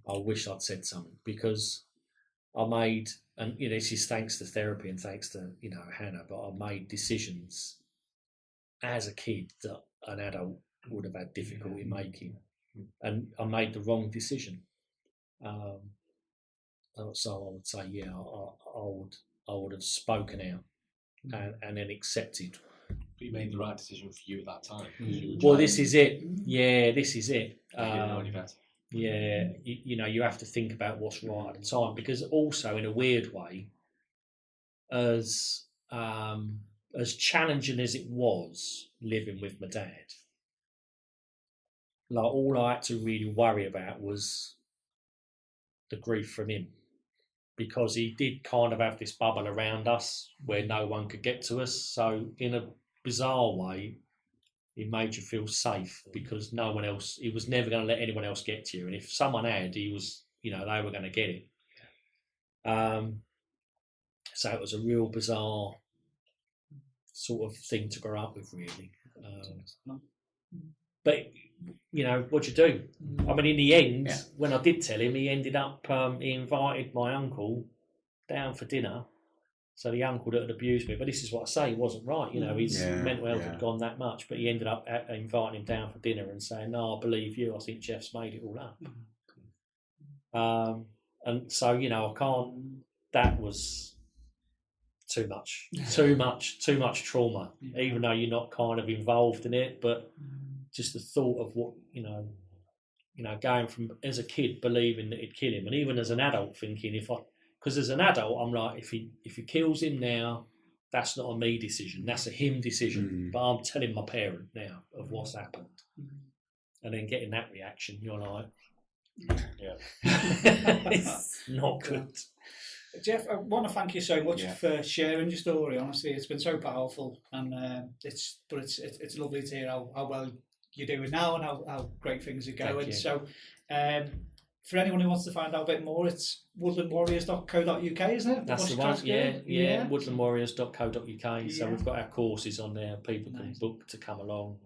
[SPEAKER 4] I wish I'd said something, because I made, and this is thanks to therapy and thanks to Hannah, but I made decisions as a kid that an adult would have had difficulty making, and I made the wrong decision. So I would say, I would have spoken out and then accepted.
[SPEAKER 3] But you made the right decision for you at that time.
[SPEAKER 4] Well, this is it. Yeah, this is it.
[SPEAKER 3] Yeah,
[SPEAKER 4] you have to think about what's right at the time, because also in a weird way, as challenging as it was living with my dad, like all I had to really worry about was the grief from him, because he did kind of have this bubble around us where no one could get to us. So in a bizarre way, it made you feel safe, because no one else, he was never going to let anyone else get to you. And if someone had, he was, they were going to get it. So it was a real bizarre sort of thing to grow up with, really. But, what'd you do? I mean, in the end, when I did tell him, he ended up, he invited my uncle down for dinner. So the uncle that had abused me, but this is what I say, he wasn't right. His mental health had gone that much, but he ended up inviting him down for dinner and saying, "No, I believe you. I think Jeff's made it all up." And so, I can't. That was too much trauma. Even though you're not kind of involved in it, but just the thought of what going from as a kid believing that it'd kill him, and even as an adult thinking because as an adult, I'm like, if he kills him now, that's not a me decision. That's a him decision. But I'm telling my parent now of what's happened. And then getting that reaction, you're like, it's not good.
[SPEAKER 2] Jeff, I want to thank you so much for sharing your story. Honestly, it's been so powerful, and it's lovely to hear how well you're doing now and how great things are going. So, for anyone who wants to find out a bit more, it's woodlandwarriors.co.uk, isn't it?
[SPEAKER 4] That's the one, yeah. woodlandwarriors.co.uk. So we've got our courses on there. People can book to come along.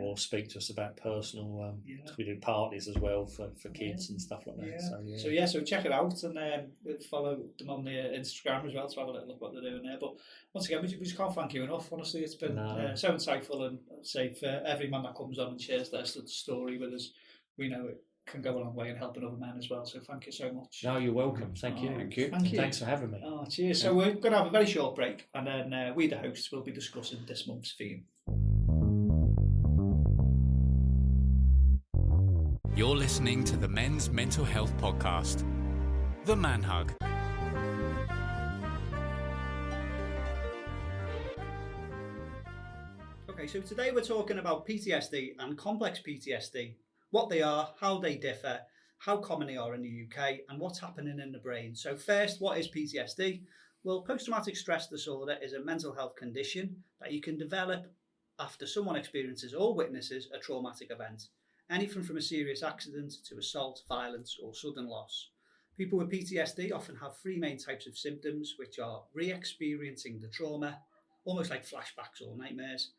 [SPEAKER 4] Or speak to us about personal. We do parties as well for kids and stuff like that. So check it out and follow them on the Instagram as well to have a little look what they're doing there. But once again, we just can't thank you enough. Honestly, it's been so insightful, and say for every man that comes on and shares their story with us, we know it can go a long way in helping other men as well. So thank you so much. No, you're welcome. Thank you.
[SPEAKER 5] Thank you.
[SPEAKER 4] Thanks for having me.
[SPEAKER 2] Oh, cheers. So we're going to have a very short break, and then we, the hosts, will be discussing this month's theme.
[SPEAKER 1] You're listening to the Men's Mental Health Podcast, The Man Hug.
[SPEAKER 2] Okay, so today we're talking about PTSD and complex PTSD, what they are, how they differ, how common they are in the UK, and what's happening in the brain. So first, what is PTSD? Well, post-traumatic stress disorder is a mental health condition that you can develop after someone experiences or witnesses a traumatic event. Anything from a serious accident to assault, violence, or sudden loss. People with PTSD often have three main types of symptoms, which are re-experiencing the trauma, almost like flashbacks or nightmares,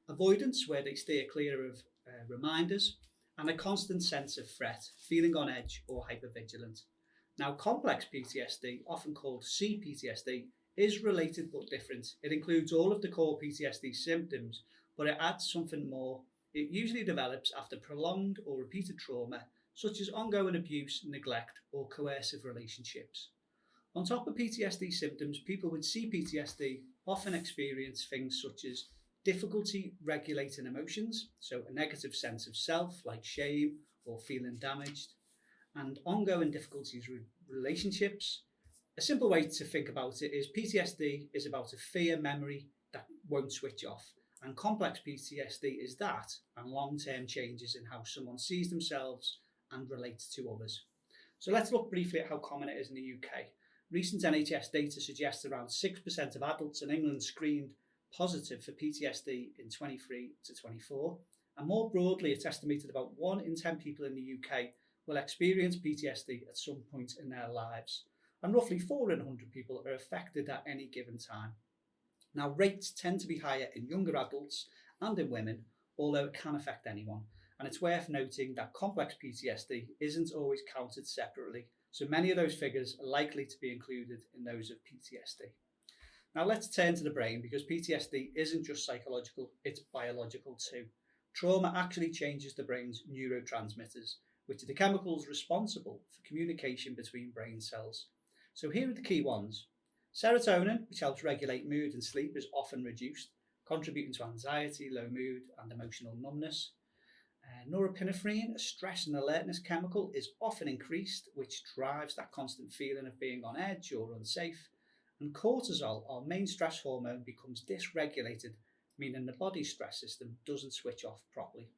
[SPEAKER 2] avoidance, where they steer clear of reminders, and a constant sense of threat, feeling on edge or hypervigilant. Now, complex PTSD, often called C-PTSD, is related but different. It includes all of the core PTSD symptoms, but it adds something more. It usually develops after prolonged or repeated trauma, such as ongoing abuse, neglect, or coercive relationships. On top of PTSD symptoms, people with C-PTSD often experience things such as difficulty regulating emotions, so a negative sense of self like shame or feeling damaged, and ongoing difficulties with relationships. A simple way to think about it is PTSD is about a fear memory that won't switch off. And complex PTSD is that, and long-term changes in how someone sees themselves and relates to others. So let's look briefly at how common it is in the UK. Recent NHS data suggests around 6% of adults in England screened positive for PTSD in 23 to 24, and more broadly, it's estimated about 1 in 10 people in the UK will experience PTSD at some point in their lives, and roughly 4 in 100 people are affected at any given time. Now, rates tend to be higher in younger adults and in women, although it can affect anyone, and it's worth noting that complex PTSD isn't always counted separately, so many of those figures are likely to be included in those of PTSD. Now let's turn to the brain, because PTSD isn't just psychological, it's biological too. Trauma actually changes the brain's neurotransmitters, which are the chemicals responsible for communication between brain cells. So here are the key ones. Serotonin, which helps regulate mood and sleep, is often reduced, contributing to anxiety, low mood, and emotional numbness. Norepinephrine, a stress and alertness chemical, is often increased, which drives that constant feeling of being on edge or unsafe. And cortisol, our main stress hormone, becomes dysregulated, meaning the body's stress system doesn't switch off properly.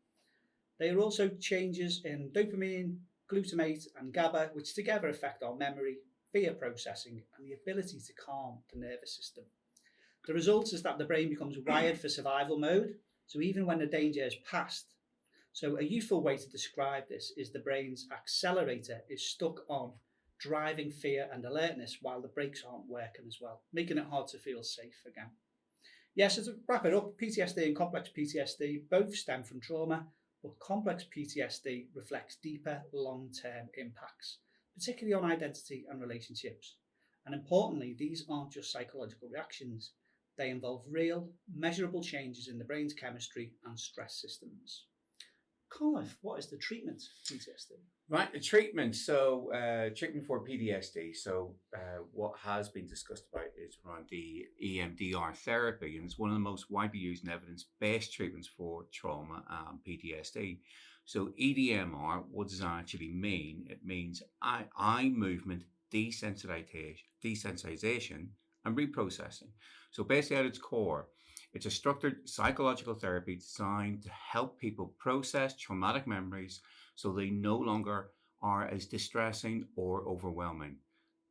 [SPEAKER 2] There are also changes in dopamine, glutamate, and GABA, which together affect our memory, fear processing, and the ability to calm the nervous system. The result is that the brain becomes wired for survival mode, so even when the danger is past. So a useful way to describe this is the brain's accelerator is stuck on, driving fear and alertness while the brakes aren't working as well, making it hard to feel safe again. Yes, so to wrap it up, PTSD and complex PTSD both stem from trauma, but complex PTSD reflects deeper long-term impacts, particularly on identity and relationships. And importantly, these aren't just psychological reactions. They involve real, measurable changes in the brain's chemistry and stress systems. Conleth, what is the treatment for PTSD?
[SPEAKER 5] Right, the treatment. So, treatment for PTSD. So, what has been discussed about is around the EMDR therapy, and it's one of the most widely used and evidence-based treatments for trauma and PTSD. So, EDMR, what does that actually mean? It means eye movement desensitization and reprocessing. So, basically, at its core, it's a structured psychological therapy designed to help people process traumatic memories so they no longer are as distressing or overwhelming.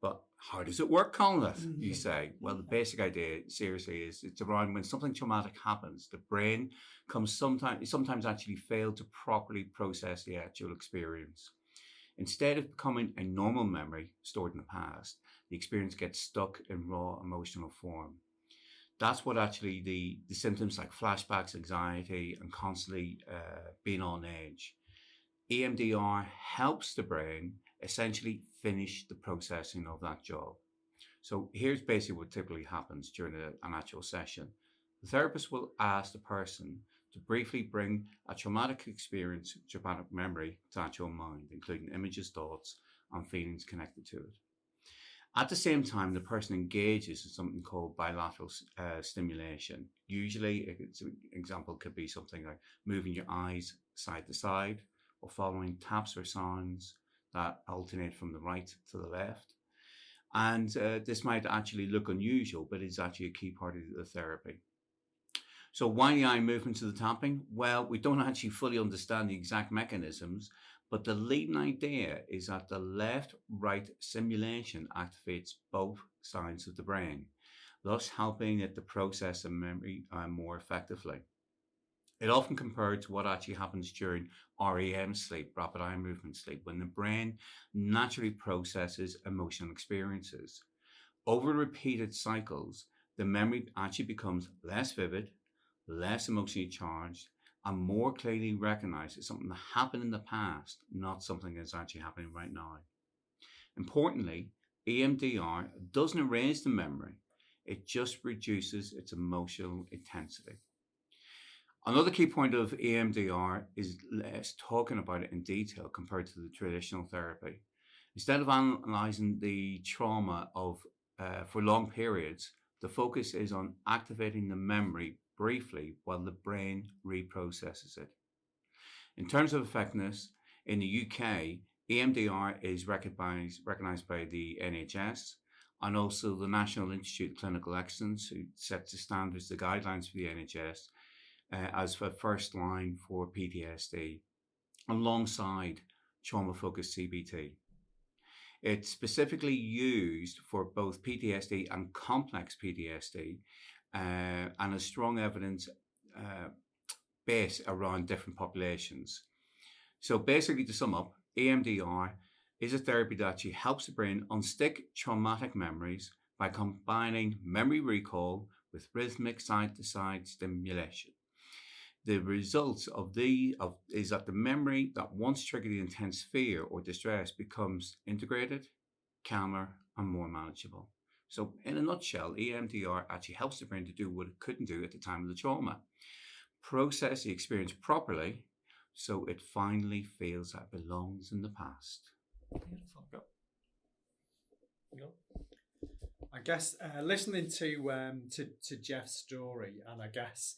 [SPEAKER 5] But how does it work, Conleth? You say. Well, the basic idea, seriously, is it's around when something traumatic happens, the brain sometimes actually fail to properly process the actual experience. Instead of becoming a normal memory stored in the past, the experience gets stuck in raw emotional form. That's what actually the symptoms like flashbacks, anxiety, and constantly being on edge. EMDR helps the brain essentially finish the processing of that job. So here's basically what typically happens during an actual session. The therapist will ask the person to briefly bring a traumatic experience, traumatic memory to actual mind, including images, thoughts, and feelings connected to it. At the same time, the person engages in something called bilateral stimulation. Usually, an example could be something like moving your eyes side to side or following taps or sounds that alternate from the right to the left. And this might actually look unusual, but it's actually a key part of the therapy. So why the eye movement to the tapping? Well, we don't actually fully understand the exact mechanisms, but the leading idea is that the left-right simulation activates both sides of the brain, thus helping it to process the memory more effectively. It often compared to what actually happens during REM sleep, rapid eye movement sleep, when the brain naturally processes emotional experiences. Over repeated cycles, the memory actually becomes less vivid, less emotionally charged, and more clearly recognized as something that happened in the past, not something that's actually happening right now. Importantly, EMDR doesn't erase the memory, it just reduces its emotional intensity. Another key point of EMDR is less talking about it in detail compared to the traditional therapy. Instead of analyzing the trauma for long periods, the focus is on activating the memory briefly while the brain reprocesses it. In terms of effectiveness, in the UK, EMDR is recognised by the NHS and also the National Institute of Clinical Excellence, who sets the standards, the guidelines for the NHS as for first line for PTSD, alongside trauma-focused CBT. It's specifically used for both PTSD and complex PTSD, and has strong evidence base around different populations. So basically, to sum up, EMDR is a therapy that actually helps the brain unstick traumatic memories by combining memory recall with rhythmic side-to-side stimulation. The results is that the memory that once triggered the intense fear or distress becomes integrated, calmer, and more manageable. So in a nutshell, EMDR actually helps the brain to do what it couldn't do at the time of the trauma. Process the experience properly so it finally feels that it belongs in the past.
[SPEAKER 2] Beautiful.
[SPEAKER 6] I guess listening to Jeff's story, and I guess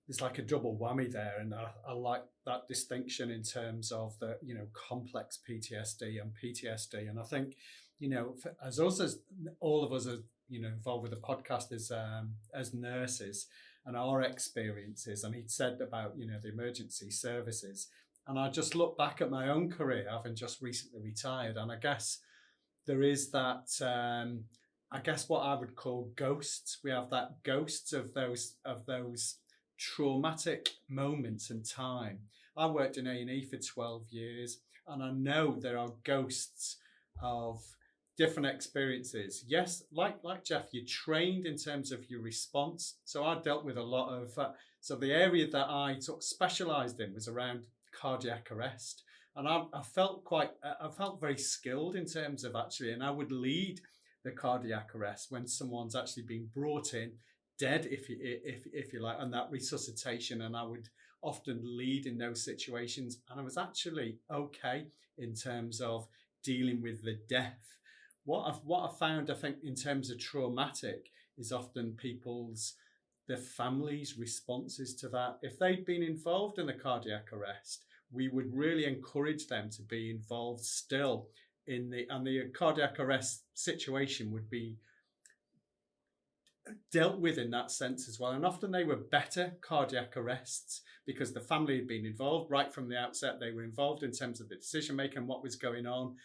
[SPEAKER 6] there's like a double whammy there, and I like that distinction in terms of the complex PTSD and PTSD, and I think as all of us are involved with the podcast as nurses and our experiences, and he'd said about the emergency services, and I just look back at my own career, having just recently retired, and I guess there is that I guess what I would call ghosts. We have that ghosts of those traumatic moments in time. I worked in A&E for 12 years, and I know there are ghosts of different experiences. Yes, like Jeff, you're trained in terms of your response. So I dealt with a lot of, so the area that I specialised in was around cardiac arrest. And I felt very skilled in terms of actually, and I would lead the cardiac arrest when someone's actually been brought in dead, if you like, and that resuscitation. And I would often lead in those situations. And I was actually okay in terms of dealing with the death. What I found, I think, in terms of traumatic is often the families' responses to that. If they'd been involved in the cardiac arrest, we would really encourage them to be involved still and the cardiac arrest situation would be dealt with in that sense as well. And often they were better cardiac arrests because the family had been involved right from the outset. They were involved in terms of the decision making, what was going on,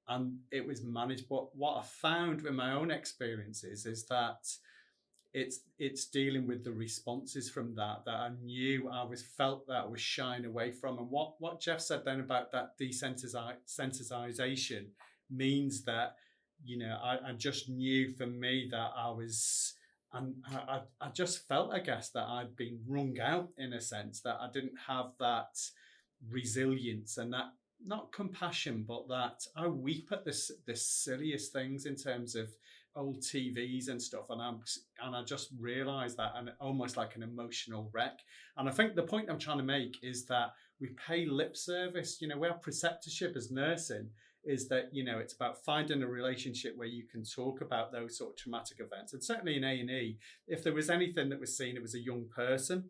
[SPEAKER 6] and it was managed. But what I found in my own experiences is that it's dealing with the responses from that I knew felt that I was shying away from. And what Jeff said then about that desensitization means that, I just knew for me that I was, and I just felt, I guess, that I'd been wrung out in a sense, that I didn't have that resilience and that, not compassion, but that I weep at the silliest things in terms of old TVs and stuff, and I just realised that, and almost like an emotional wreck. And I think the point I'm trying to make is that we pay lip service. We have preceptorship as nursing, is that it's about finding a relationship where you can talk about those sort of traumatic events. And certainly in A&E, if there was anything that was seen, it was a young person.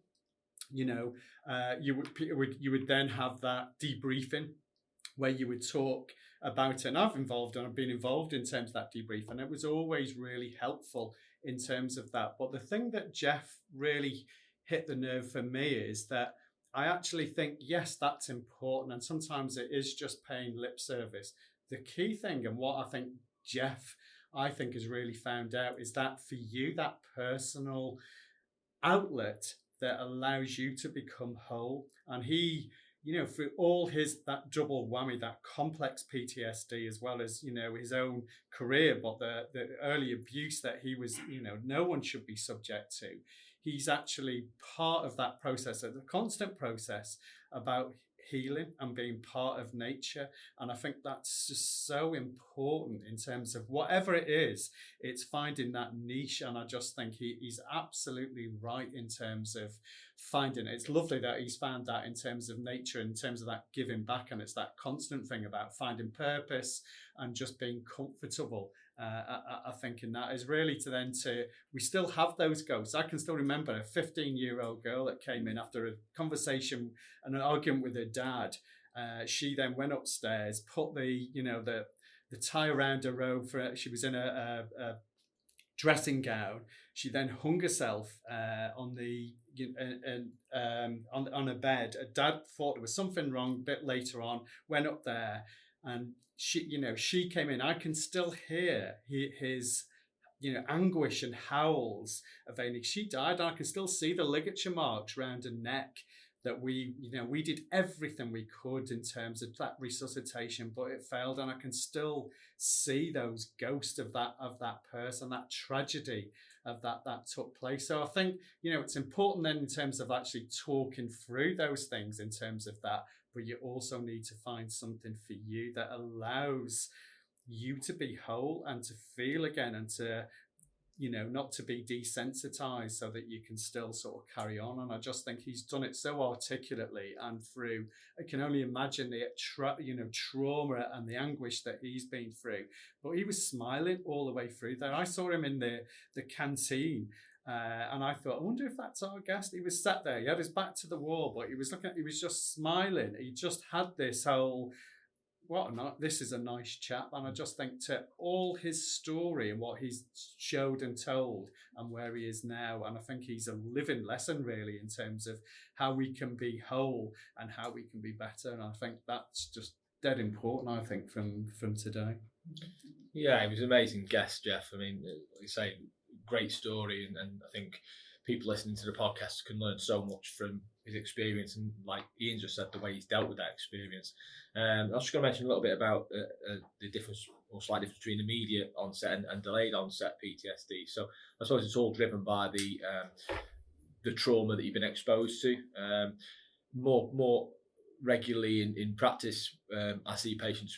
[SPEAKER 6] You would then have that debriefing where you would talk about it. And I've been involved in terms of that debrief, and it was always really helpful in terms of that. But the thing that Jeff really hit the nerve for me is that I actually think, yes, that's important, and sometimes it is just paying lip service. The key thing, and what I think Jeff, has really found out, is that for you, that personal outlet that allows you to become whole. And he, through all that double whammy, that complex PTSD, as well as, his own career, but the early abuse that he was, no one should be subject to. He's actually part of that process, a constant process about healing and being part of nature. And I think that's just so important in terms of whatever it is, it's finding that niche. And I just think he's absolutely right in terms of finding it. It's lovely that he's found that in terms of nature, in terms of that giving back. And it's that constant thing about finding purpose and just being comfortable. I think in that is really we still have those ghosts. I can still remember a 15-year-old girl that came in after a conversation and an argument with her dad. She then went upstairs, put the tie around her robe she was in a dressing gown. She then hung herself on a bed. Her dad thought there was something wrong a bit later on, went up there, and she came in. I can still hear his anguish and howls of Amy. She died. I can still see the ligature marks around her neck. That we did everything we could in terms of that resuscitation, but it failed, and I can still see those ghosts of that person, that tragedy of that took place. So I think it's important then in terms of actually talking through those things in terms of that, but you also need to find something for you that allows you to be whole and to feel again, and to not to be desensitized, so that you can still sort of carry on. And I just think he's done it so articulately and through. I can only imagine the trauma and the anguish that he's been through. But he was smiling all the way through there. I saw him in the canteen. And I thought, I wonder if that's our guest. He was sat there, he had his back to the wall, but he was just smiling. He just had this whole, this is a nice chap. And I just think to all his story and what he's showed and told and where he is now, and I think he's a living lesson really in terms of how we can be whole and how we can be better. And I think that's just dead important, I think, from today.
[SPEAKER 3] Yeah, he was an amazing guest, Jeff. I mean, like you say, great story, and I think people listening to the podcast can learn so much from his experience, and like Ian just said, the way he's dealt with that experience. I was just going to mention a little bit about the difference, or slight difference, between immediate onset and delayed onset PTSD. So I suppose it's all driven by the trauma that you've been exposed to. More regularly in practice, I see patients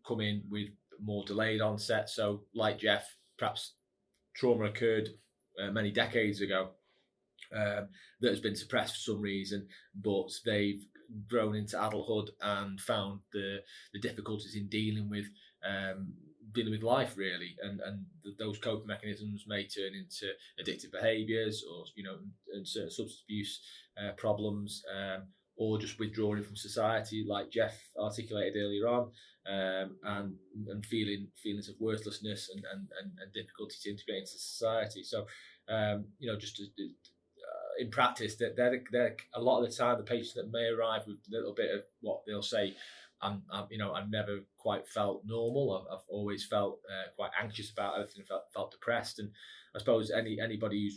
[SPEAKER 3] come in with more delayed onset. So like Jeff, perhaps trauma occurred many decades ago that has been suppressed for some reason, but they've grown into adulthood and found the difficulties in dealing with life really, and those coping mechanisms may turn into addictive behaviours, or and certain substance abuse problems, or just withdrawing from society, like Jeff articulated earlier on, and feelings of worthlessness and difficulty to integrate into society. So just in practice, that they're a lot of the time the patients that may arrive with a little bit of what they'll say, I've never quite felt normal. I've always felt quite anxious about everything, felt depressed. And I suppose anybody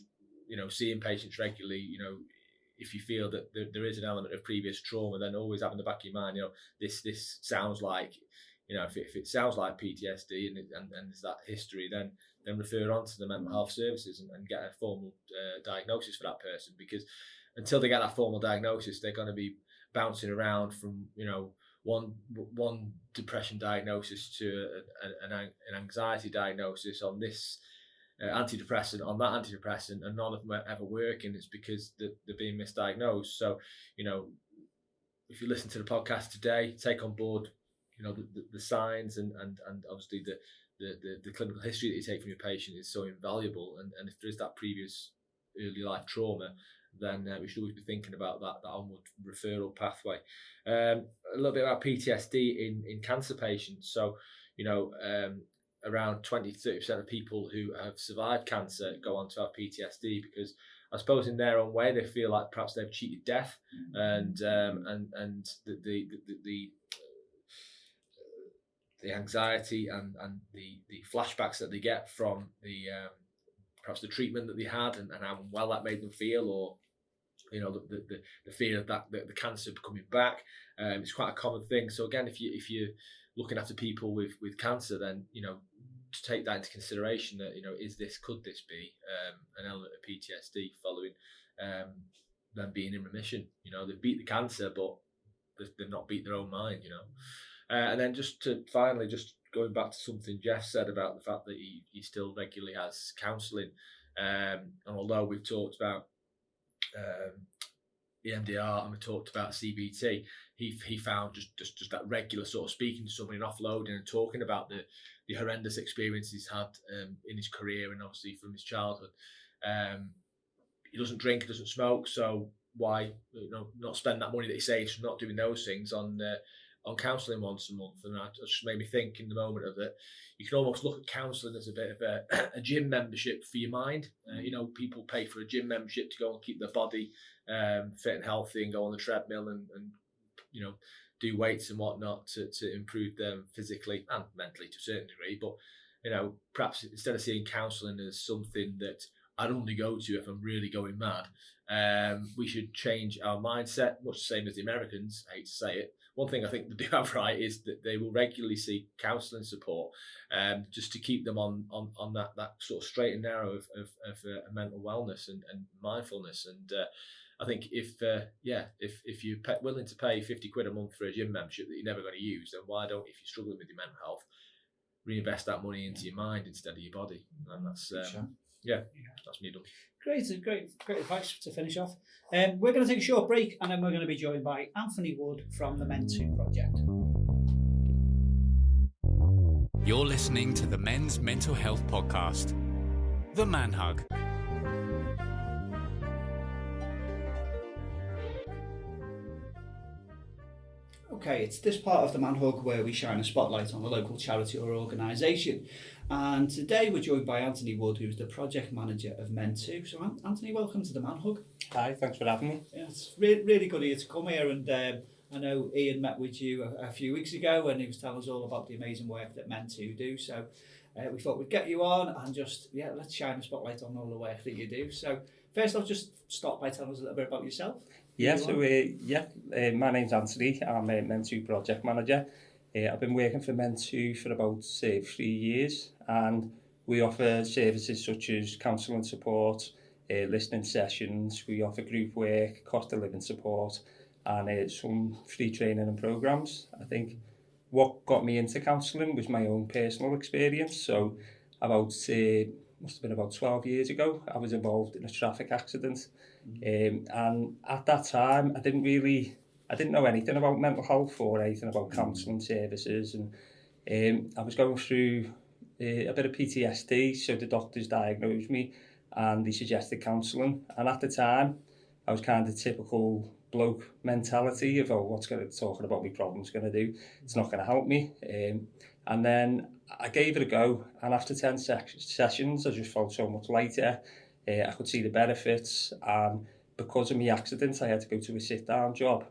[SPEAKER 3] who's seeing patients regularly, if you feel that there is an element of previous trauma, then always have in the back of your mind, this sounds like, if it sounds like PTSD and there's that history, then refer on to the mental health services and get a formal diagnosis for that person, because until they get that formal diagnosis, they're going to be bouncing around from one depression diagnosis to an anxiety diagnosis on this antidepressant, on that antidepressant, and none of them are ever working. It's because they're being misdiagnosed. So if you listen to the podcast today, take on board the signs and obviously the clinical history that you take from your patient is so invaluable, and if there is that previous early life trauma, then we should always be thinking about that onward referral pathway. A little bit about PTSD in cancer patients. So around 20-30% of people who have survived cancer go on to have PTSD, because I suppose in their own way they feel like perhaps they've cheated death, and the anxiety and the flashbacks that they get from the perhaps the treatment that they had, and how well that made them feel, or the fear of that the cancer coming back. It's quite a common thing. So again, if you're looking after people with cancer, then to take that into consideration, that could this be an element of PTSD following them being in remission. They've beat the cancer, but they've not beat their own mind. And then just going back to something Jeff said about the fact that he still regularly has counselling, and although we've talked about EMDR and we talked about CBT, he found just that regular sort of speaking to somebody and offloading and talking about the horrendous experiences he's had in his career and obviously from his childhood. He doesn't drink, he doesn't smoke, so why not spend that money that he saves from not doing those things on counselling once a month? And that just made me think in the moment of that you can almost look at counselling as a bit of a gym membership for your mind. People pay for a gym membership to go and keep their body fit and healthy and go on the treadmill and do weights and whatnot to improve them physically and mentally to a certain degree. But, you know, perhaps instead of seeing counselling as something that I'd only go to if I'm really going mad, we should change our mindset, much the same as the Americans. I hate to say it. One thing I think they do have right is that they will regularly seek counselling support, just to keep them on that sort of straight and narrow of mental wellness and mindfulness. And I think if you're willing to pay £50 a month for a gym membership that you're never going to use, then why don't, if you're struggling with your mental health, reinvest that money into your mind instead of your body? And that's that's me done.
[SPEAKER 2] Great advice to finish off. We're going to take a short break, and then we're going to be joined by Anthony Wood from the Men2 Project.
[SPEAKER 1] You're listening to the Men's Mental Health Podcast, The Man Hug.
[SPEAKER 2] Okay, it's this part of the Man Hug where we shine a spotlight on a local charity or organisation. And today we're joined by Anthony Wood, who's the project manager of Men2. So Anthony, welcome to the Man Hug.
[SPEAKER 7] Hi, thanks for having me.
[SPEAKER 2] Yeah, it's really good of you to come here. And I know Ian met with you a few weeks ago and he was telling us all about the amazing work that Men2 do. So we thought we'd get you on and just, let's shine a spotlight on all the work that you do. So first I'll just start by telling us a little bit about yourself.
[SPEAKER 7] My name's Anthony. I'm a Men2 project manager. I've been working for Men2 for about 3 years, and we offer services such as counselling support, listening sessions. We offer group work, cost of living support, and some free training and programs. I think what got me into counselling was my own personal experience. So must have been about 12 years ago, I was involved in a traffic accident. And at that time, I didn't know anything about mental health or anything about counselling services. And I was going through a bit of PTSD, so the doctors diagnosed me and they suggested counselling. And at the time, I was kind of typical bloke mentality of, what's talking about my problems going to do? It's not going to help me. And then I gave it a go, and after 10 sessions, I just felt so much lighter. I could see the benefits, and because of my accident, I had to go to a sit-down job.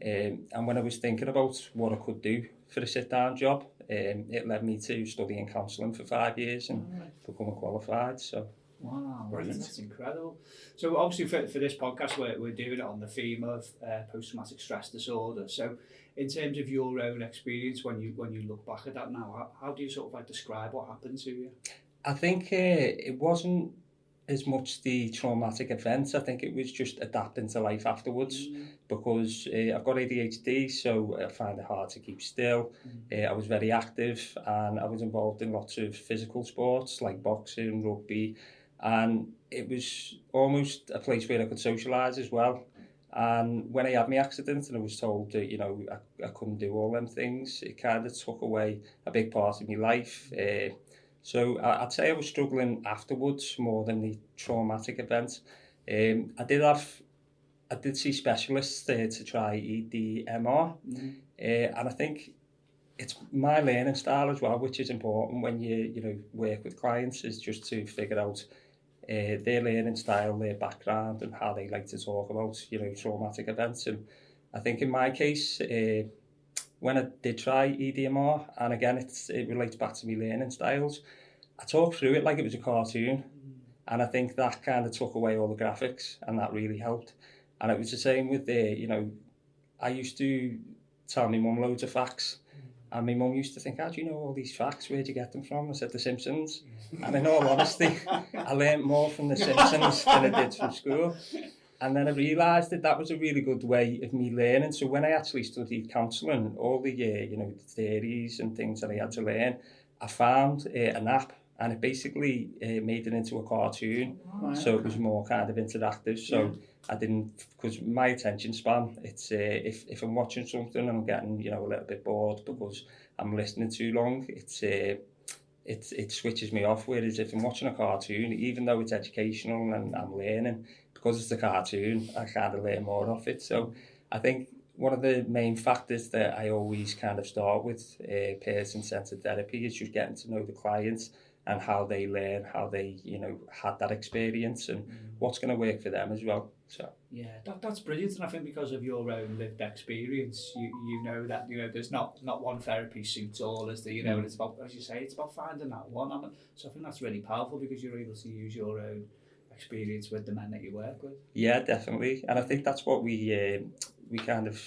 [SPEAKER 7] And when I was thinking about what I could do for a sit-down job, it led me to studying counselling for 5 years and becoming qualified. So.
[SPEAKER 2] Wow, that's incredible. So obviously for this podcast, we're doing it on the theme of post-traumatic stress disorder. So in terms of your own experience, when you look back at that now, how do you sort of describe what happened to you?
[SPEAKER 7] I think it wasn't as much the traumatic event. I think it was just adapting to life afterwards, because I've got ADHD, so I find it hard to keep still. I was very active and I was involved in lots of physical sports like boxing, rugby, and it was almost a place where I could socialise as well. And when I had my accident and I was told that, I couldn't do all them things, it kind of took away a big part of my life. So I'd say I was struggling afterwards more than the traumatic event. I did see specialists to try EDMR, and I think it's my learning style as well, which is important when you work with clients, is just to figure out their learning style, their background, and how they like to talk about traumatic events. And I think in my case, when I did try EDMR, and again it relates back to my learning styles, I talked through it like it was a cartoon, and I think that kind of took away all the graphics, and that really helped. And it was the same with I used to tell my mum loads of facts, and my mum used to think, how do you know all these facts? Where'd you get them from? I said, The Simpsons. And in all honesty, I learned more from The Simpsons than I did from school. And then I realised that was a really good way of me learning. So when I actually studied counselling, all the the theories and things that I had to learn, I found an app, and it basically made it into a cartoon. So it was more kind of interactive. So I didn't, because my attention span, it's if I'm watching something and I'm getting a little bit bored because I'm listening too long, it switches me off. Whereas if I'm watching a cartoon, even though it's educational and I'm learning, because it's a cartoon, I kind of learn more off it. So I think one of the main factors that I always kind of start with person-centered therapy is just getting to know the client and how they learn, how they, had that experience, and what's going to work for them as well. So
[SPEAKER 2] yeah, that's brilliant, and I think because of your own lived experience, you know that there's not one therapy suits all, is there? And it's about, as you say, it's about finding that one. So I think that's really powerful because you're able to use your own experience with the men that you work with.
[SPEAKER 7] Yeah, definitely, and I think that's what we kind of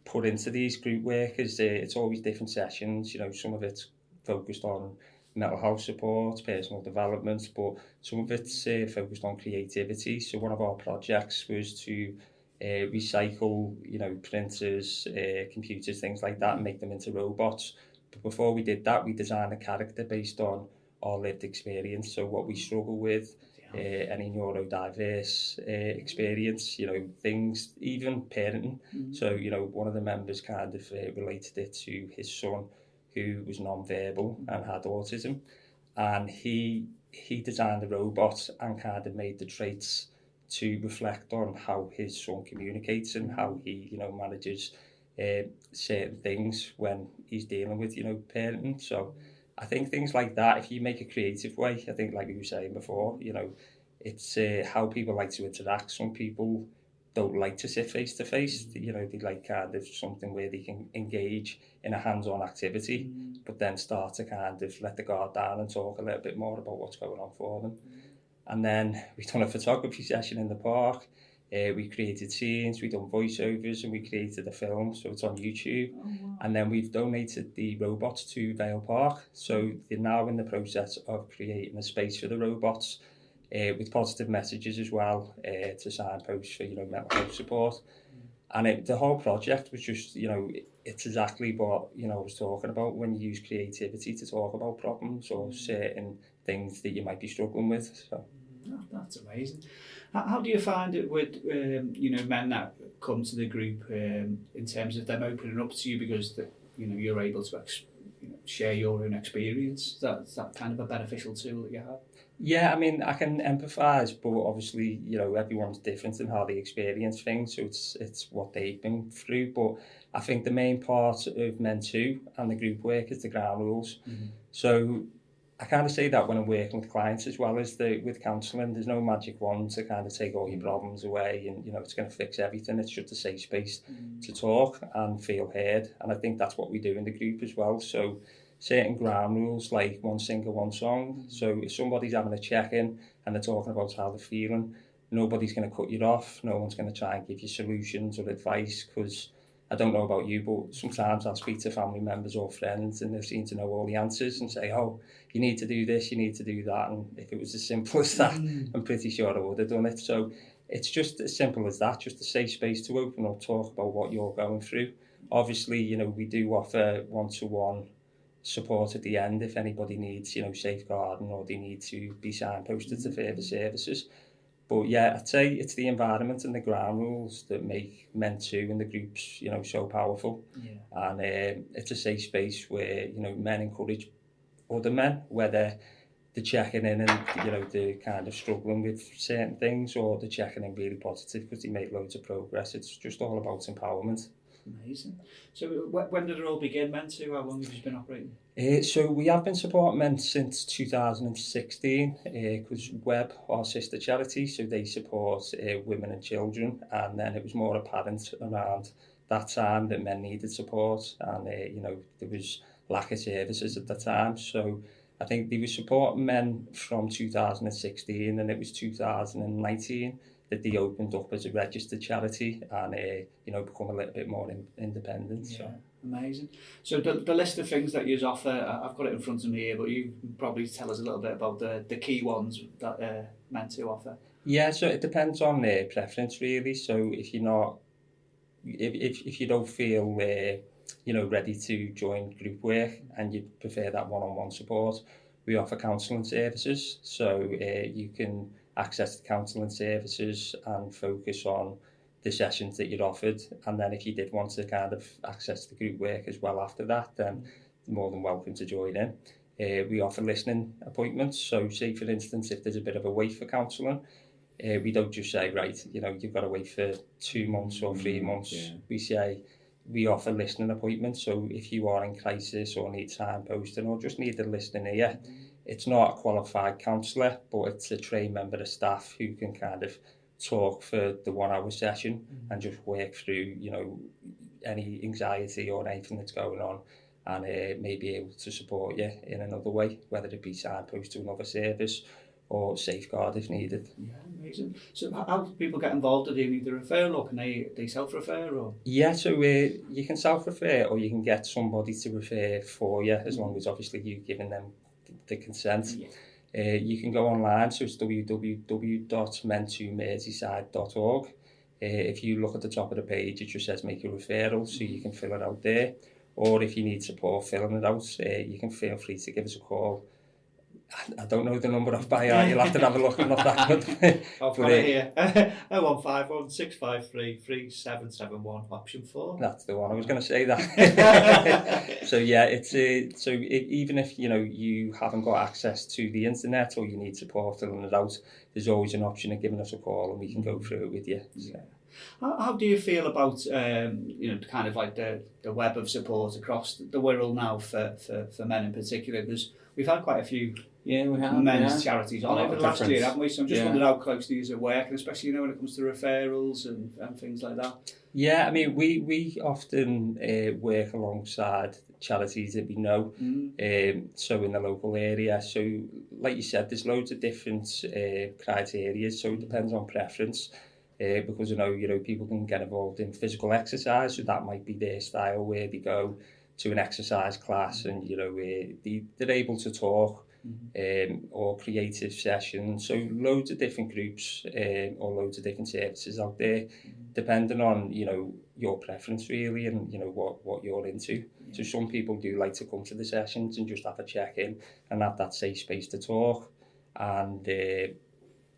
[SPEAKER 7] put into these group work is it's always different sessions. Some of it's focused on mental health support, personal development, but some of it's focused on creativity. So one of our projects was to recycle, printers, computers, things like that, and make them into robots. But before we did that, we designed a character based on our lived experience. So what we struggle with, any neurodiverse experience, things, even parenting. So, one of the members kind of related it to his son, who was non-verbal and had autism, and he designed a robot and kind of made the traits to reflect on how his son communicates and how he manages certain things when he's dealing with parenting. So I think things like that, if you make a creative way, I think like you were saying before, it's how people like to interact. Some people don't like to sit face to face. They like kind of something where they can engage in a hands-on activity, but then start to kind of let the guard down and talk a little bit more about what's going on for them. And then we've done a photography session in the park. We created scenes, we've done voiceovers, and we created a film, so it's on YouTube. Oh, wow. And then we've donated the robots to Vale Park, so they're now in the process of creating a space for the robots, with positive messages as well, to signpost for mental health support. And the whole project was just it's exactly what I was talking about when you use creativity to talk about problems or certain things that you might be struggling with. So
[SPEAKER 2] that's amazing. How do you find it with men that come to the group in terms of them opening up to you because you're able to share your own experience? Is that kind of a beneficial tool that you have?
[SPEAKER 7] Yeah, I mean, I can empathise, but obviously, everyone's different in how they experience things, so it's what they've been through. But I think the main part of Men Too and the group work is the ground rules. So I kind of say that when I'm working with clients as well as with counselling, there's no magic wand to kind of take all your problems away and, it's going to fix everything. It's just a safe space to talk and feel heard. And I think that's what we do in the group as well. So certain ground rules like one singer, one song. So if somebody's having a check-in and they're talking about how they're feeling, nobody's going to cut you off. No one's going to try and give you solutions or advice, because I don't know about you, but sometimes I'll speak to family members or friends and they seem to know all the answers and say, oh, you need to do this, you need to do that. And if it was as simple as that, I'm pretty sure I would have done it. So it's just as simple as that, just a safe space to open up, talk about what you're going through. Obviously, we do offer one-to-one support at the end if anybody needs, safeguarding or they need to be signposted to further services. But yeah, I'd say it's the environment and the ground rules that make Men Too and the groups, so powerful. Yeah. And it's a safe space where, men encourage other men, whether they're checking in and, they're kind of struggling with certain things, or they're checking in really positive because they made loads of progress. It's just all about empowerment.
[SPEAKER 2] Amazing. So when did it all begin, Men Too? How long have you been operating?
[SPEAKER 7] So we have been supporting men since 2016, because Web, our sister charity, so they support women and children, and then it was more apparent around that time that men needed support, and there was lack of services at the time. So I think they were supporting men from 2016, and it was 2019 that they opened up as a registered charity and become a little bit more independent. Yeah. So.
[SPEAKER 2] Amazing. So the list of things that you offer, I've got it in front of me here, but you can probably tell us a little bit about the key ones that Men Too offer.
[SPEAKER 7] Yeah, so it depends on their preference really. So if you're not, if you don't feel ready to join group work and you prefer that one-on-one support, we offer counselling services. So you can access the counselling services and focus on the sessions that you're offered, and then if you did want to kind of access the group work as well after that, then you're more than welcome to join in. We offer listening appointments, so say for instance if there's a bit of a wait for counselling, we don't just say right, you've got to wait for 2 months or 3 months. We say we offer listening appointments, so if you are in crisis or need signposting or just need a listening ear, it's not a qualified counsellor, but it's a trained member of staff who can kind of talk for the 1 hour session and just work through, you know, any anxiety or anything that's going on, and may be able to support you in another way, whether it be signpost to another service or safeguard if needed.
[SPEAKER 2] Yeah, amazing. So how do people get involved? Do they need a referral, or can they self-refer? Or?
[SPEAKER 7] Yeah, so you can self-refer, or you can get somebody to refer for you, as long as obviously you've given them the consent. Yeah. You can go online, so it's www.men2merseyside.org. If you look at the top of the page, it just says make a referral, so you can fill it out there. Or if you need support filling it out, you can feel free to give us a call. I don't know the number off by heart, you'll have to have a look, I'm not that good.
[SPEAKER 2] I've got it here. 0151 653 3771, option 4.
[SPEAKER 7] That's the one, I was going to say that. So yeah, even if, you know, you haven't got access to the internet or you need support filling it out, there's always an option of giving us a call and we can go through it with you. So.
[SPEAKER 2] How do you feel about you know, kind of like the web of support across the Wirral now for men in particular? Because we've had quite a few men's charities on over the last year, haven't we? So I'm just wondering how closely is it working, especially, you know, when it comes to referrals and things like that.
[SPEAKER 7] Yeah, I mean, we often work alongside charities that we know, so in the local area. So, like you said, there's loads of different criteria, so it depends on preference. Because you know, people can get involved in physical exercise, so that might be their style, where they go to an exercise class and, you know, they're able to talk, or creative sessions. So loads of different groups or loads of different services out there, depending on, you know, your preference really, and, you know, what you're into. So some people do like to come to the sessions and just have a check-in and have that safe space to talk, and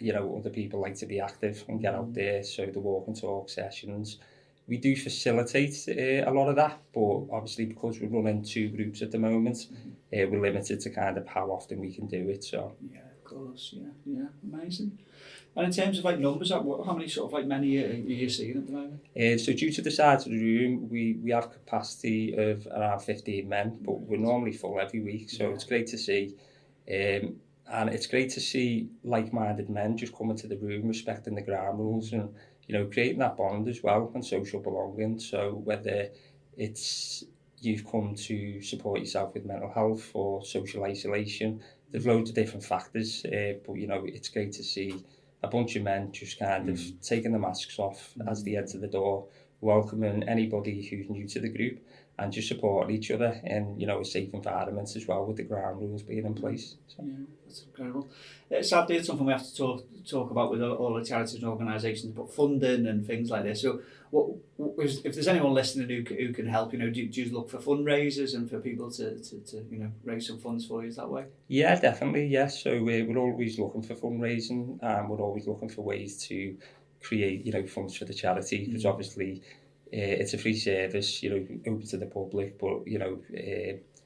[SPEAKER 7] you know, other people like to be active and get out there, so the walk and talk sessions. We do facilitate a lot of that, but obviously because we're running 2 groups at the moment, we're limited to kind of how often we can do it. So
[SPEAKER 2] yeah, of course, yeah, amazing. And in terms of like numbers, how many sort of like men are you seeing at the moment?
[SPEAKER 7] So due to the size of the room, we have capacity of around 15 men, but we're normally full every week, so it's great to see. And it's great to see like-minded men just coming to the room, respecting the ground rules, and, you know, creating that bond as well and social belonging. So whether it's you've come to support yourself with mental health or social isolation, there's loads of different factors. But, you know, it's great to see a bunch of men just kind of taking the masks off as they enter the door, welcoming anybody who's new to the group, and just support each other in, you know, a safe environment as well, with the ground rules being in place. So.
[SPEAKER 2] Yeah, that's incredible. Sadly, it's something we have to talk about with all the charities and organisations, but funding and things like this. So, if there's anyone listening who can help, you know, do you look for fundraisers and for people to you know, raise some funds for you? Is that way?
[SPEAKER 7] Yeah, definitely. Yes. So we're always looking for fundraising, and we're always looking for ways to create, you know, funds for the charity, because obviously it's a free service, you know, open to the public, but, you know,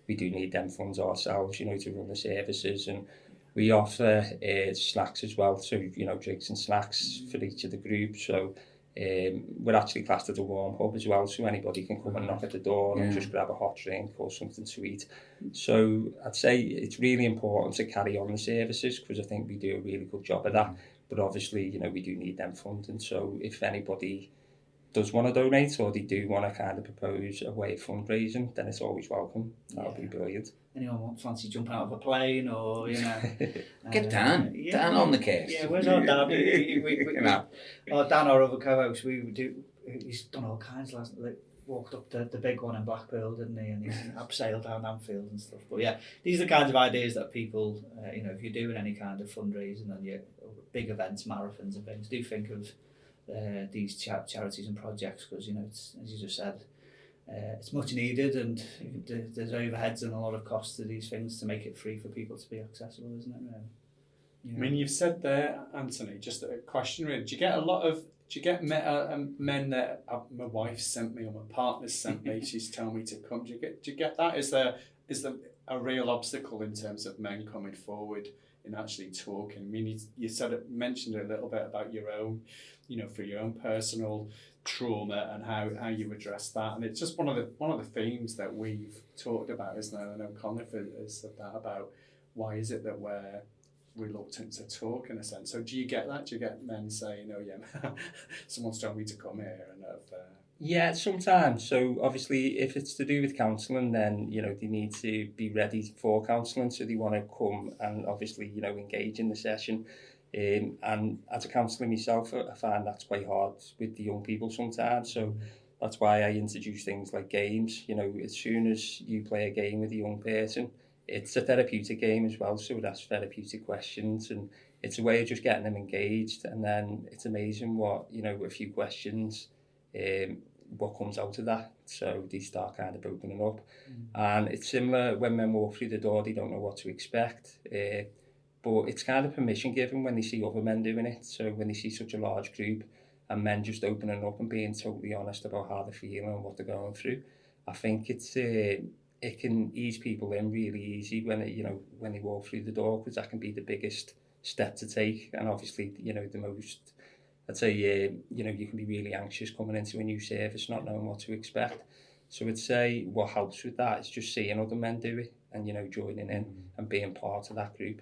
[SPEAKER 7] we do need them funds ourselves, you know, to run the services. And we offer snacks as well, so, you know, drinks and snacks for each of the groups. So we're actually classed as a warm hub as well, so anybody can come and knock at the door and just grab a hot drink or something to eat. So I'd say it's really important to carry on the services, because I think we do a really good job of that. But obviously, you know, we do need them funding. So if anybody does want to donate, or they do want to kind of propose a way of fundraising, then it's always welcome. That would be brilliant.
[SPEAKER 2] Anyone fancy jumping out of a plane, or, you know,
[SPEAKER 5] get Dan on the case.
[SPEAKER 2] Yeah, where's our Dan? Dan, our other co-host, he's done all kinds. Walked up the big one in Blackpool, didn't he? And he's abseiled down Anfield and stuff. But yeah, these are the kinds of ideas that people, you know, if you're doing any kind of fundraising and you're big events, marathons and things, do think of these charities and projects, because, you know, it's, as you just said, it's much needed, and there's overheads and a lot of costs to these things to make it free for people to be accessible, isn't it?
[SPEAKER 6] I mean, you've said there, Anthony, just a question really. Do you get men that my wife sent me or my partner sent me, she's telling me to come? Do you get that? Is there a real obstacle in terms of men coming forward and actually talking? I mean, you mentioned a little bit about your own, you know, for your own personal trauma and how you address that, and it's just one of the themes that we've talked about, isn't it? I know Conor has said that about why is it that we're reluctant to talk in a sense? So do you get that? Do you get men saying, oh yeah, someone's told me to come here and
[SPEAKER 7] Yeah, sometimes. So obviously if it's to do with counselling, then, you know, they need to be ready for counselling, so they want to come and obviously, you know, engage in the session. And as a counsellor myself, I find that's quite hard with the young people sometimes. So that's why I introduce things like games. You know, as soon as you play a game with a young person, it's a therapeutic game as well, so it asks therapeutic questions, and it's a way of just getting them engaged. And then it's amazing what, you know, a few questions, what comes out of that. So they start kind of opening up. And it's similar when men walk through the door, they don't know what to expect. But it's kind of permission given when they see other men doing it. So when they see such a large group and men just opening up and being totally honest about how they're feeling and what they're going through, I think it's it can ease people in really easy when when they walk through the door, because that can be the biggest step to take. And obviously, you know, the most, I'd say, you know, you can be really anxious coming into a new service, not knowing what to expect. So I'd say what helps with that is just seeing other men do it and, you know, joining in and being part of that group.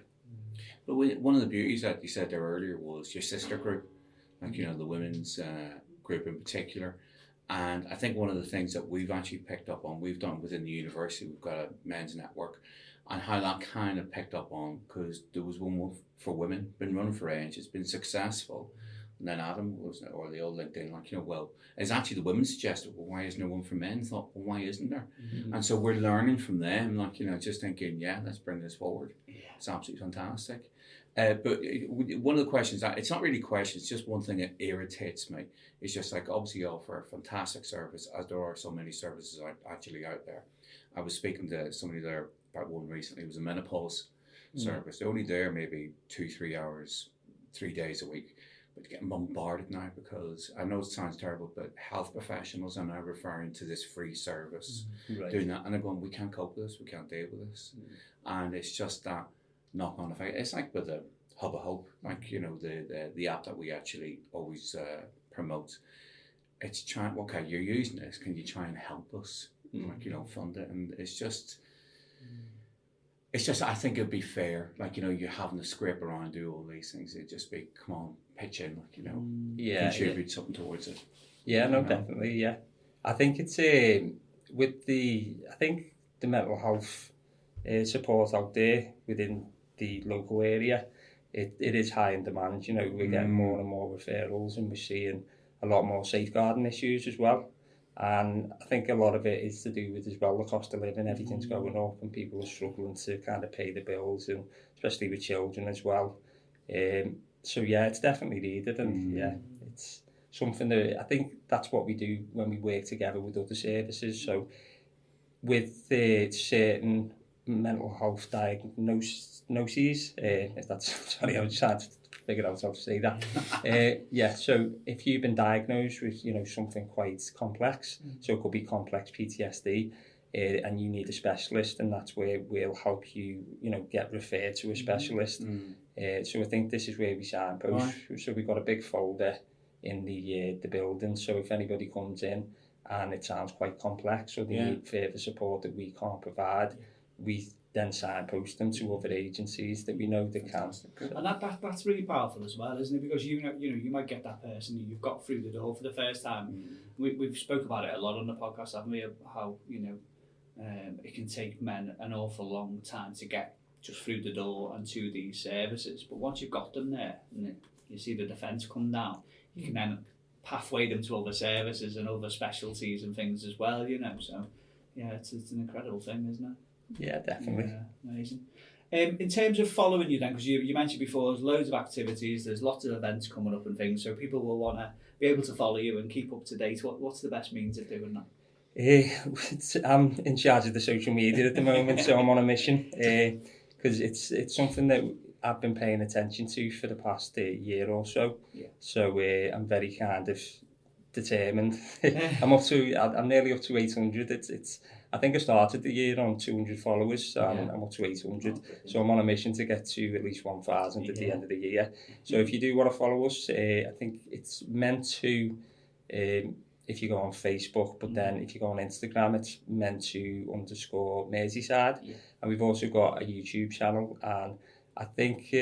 [SPEAKER 5] But one of the beauties that you said there earlier was your sister group, like, you know, the women's group in particular. And I think one of the things that we've actually picked up on, we've done within the university, we've got a men's network, and how that kind of picked up on, because there was one for women, been running for ages, it's been successful. And then Adam was, or the old LinkedIn, like, you know, well, it's actually the women suggested, well, why isn't there one for men? I thought, well, why isn't there? And so we're learning from them, like, you know, just thinking, yeah, let's bring this forward. It's absolutely fantastic. But one of the questions, it's not really questions, it's just one thing that irritates me. It's just like, obviously you offer a fantastic service, as there are so many services actually out there. I was speaking to somebody there about one recently. It was a menopause service. They're only there maybe 2-3 hours, 3 days a week. But getting bombarded now, because I know it sounds terrible, but health professionals are now referring to this free service, doing that, and they're going, we can't cope with this, we can't deal with this. And it's just that knock-on effect. It's like with the Hub of Hope, like, you know, the app that we actually always promote. It's trying, okay, you're using this, can you try and help us, like, you know, fund it? And it's just, I think it'd be fair, like, you know, you're having to scrape around, do all these things. It'd just be, come on, pitch in, like, you know, contribute something towards it.
[SPEAKER 7] Yeah, no, definitely, yeah. I think it's with the mental health support out there within the local area, it is high in demand. You know, we're getting more and more referrals, and we're seeing a lot more safeguarding issues as well. And I think a lot of it is to do with as well the cost of living. Everything's going up, and people are struggling to kind of pay the bills, and especially with children as well. So yeah, it's definitely needed, and yeah, it's something that I think that's what we do when we work together with other services. So with certain mental health diagnoses, if that's, sorry, I was trying to figure out how to say that. Yeah, so if you've been diagnosed with, you know, something quite complex, so it could be complex PTSD, and you need a specialist, and that's where we'll help you, you know, get referred to a specialist. So I think this is where we signpost. Right. So we've got a big folder in the building, so if anybody comes in and it sounds quite complex, or they need further support that we can't provide, we then signpost them to other agencies that we know that can.
[SPEAKER 2] And that's really powerful as well, isn't it? Because you know you might get that person who you've got through the door for the first time. We've spoke about it a lot on the podcast, haven't we? How, you know, it can take men an awful long time to get just through the door and to these services. But once you've got them there, and you see the defence come down, you can then pathway them to other services and other specialties and things as well, you know. So yeah, it's an incredible thing, isn't it?
[SPEAKER 7] Yeah, definitely.
[SPEAKER 2] Yeah, amazing. In terms of following you then, because you mentioned before, there's loads of activities, there's lots of events coming up and things, so people will want to be able to follow you and keep up to date. What's the best means of doing that?
[SPEAKER 7] I'm in charge of the social media at the moment, so I'm on a mission, because it's something that I've been paying attention to for the past year or so. Yeah. So I'm very kind of determined. I'm nearly up to 800. It's I think I started the year on 200 followers, and I'm up to 800. So I'm on a mission to get to at least 1,000 at the end of the year. So if you do want to follow us, I think it's meant to if you go on Facebook, but then if you go on Instagram, it's _Merseyside. And we've also got a YouTube channel. And I think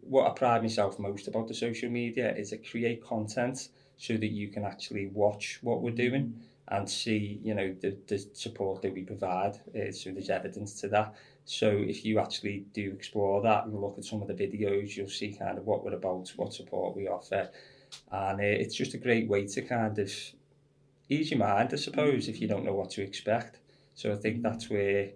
[SPEAKER 7] what I pride myself most about the social media is to create content so that you can actually watch what we're doing and see, you know, the support that we provide. So there's evidence to that. So if you actually do explore that and look at some of the videos, you'll see kind of what we're about, what support we offer. And it's just a great way to kind of ease your mind, I suppose, if you don't know what to expect. So I think that's where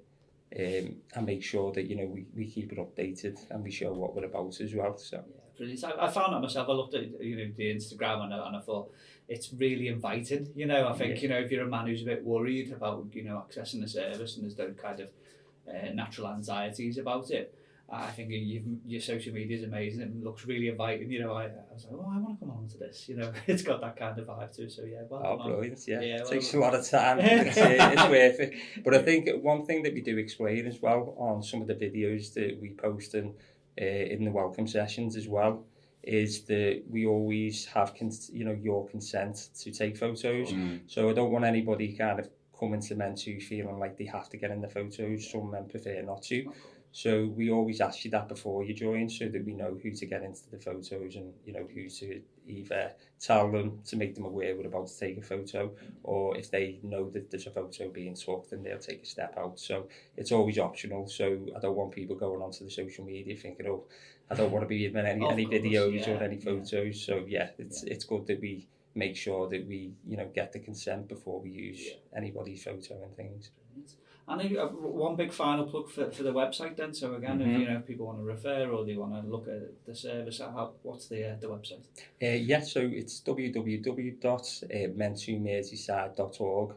[SPEAKER 7] I make sure that, you know, we keep it updated and we show what we're about as well. So
[SPEAKER 2] brilliant. I found that myself. I looked at, you know, the Instagram and I thought it's really inviting. You know, I think, you know, if you're a man who's a bit worried about, you know, accessing the service and there's those kind of natural anxieties about it, I think your social media is amazing. It looks really inviting. You know, I was like, oh, I want to come on to this. You know, it's got that kind of vibe too. So yeah,
[SPEAKER 7] brilliant. Yeah, it takes a lot of time. It's worth it. But I think one thing that we do explain as well on some of the videos that we post in the welcome sessions as well is that we always have your consent to take photos. So I don't want anybody kind of coming to Men2 feeling like they have to get in the photos. Some men prefer not to. So we always ask you that before you join so that we know who to get into the photos and, you know, who to either tell them to make them aware we're about to take a photo, or if they know that there's a photo being took, then they'll take a step out. So it's always optional. So I don't want people going onto the social media thinking, oh, I don't want to be in any videos or any photos. So yeah, it's good that we make sure that we, you know, get the consent before we use anybody's photo and things.
[SPEAKER 2] And one big final plug for the website then. So again, if you know people want to refer or they want to look at the service, what's the website?
[SPEAKER 7] So it's www.men2merseyside.org,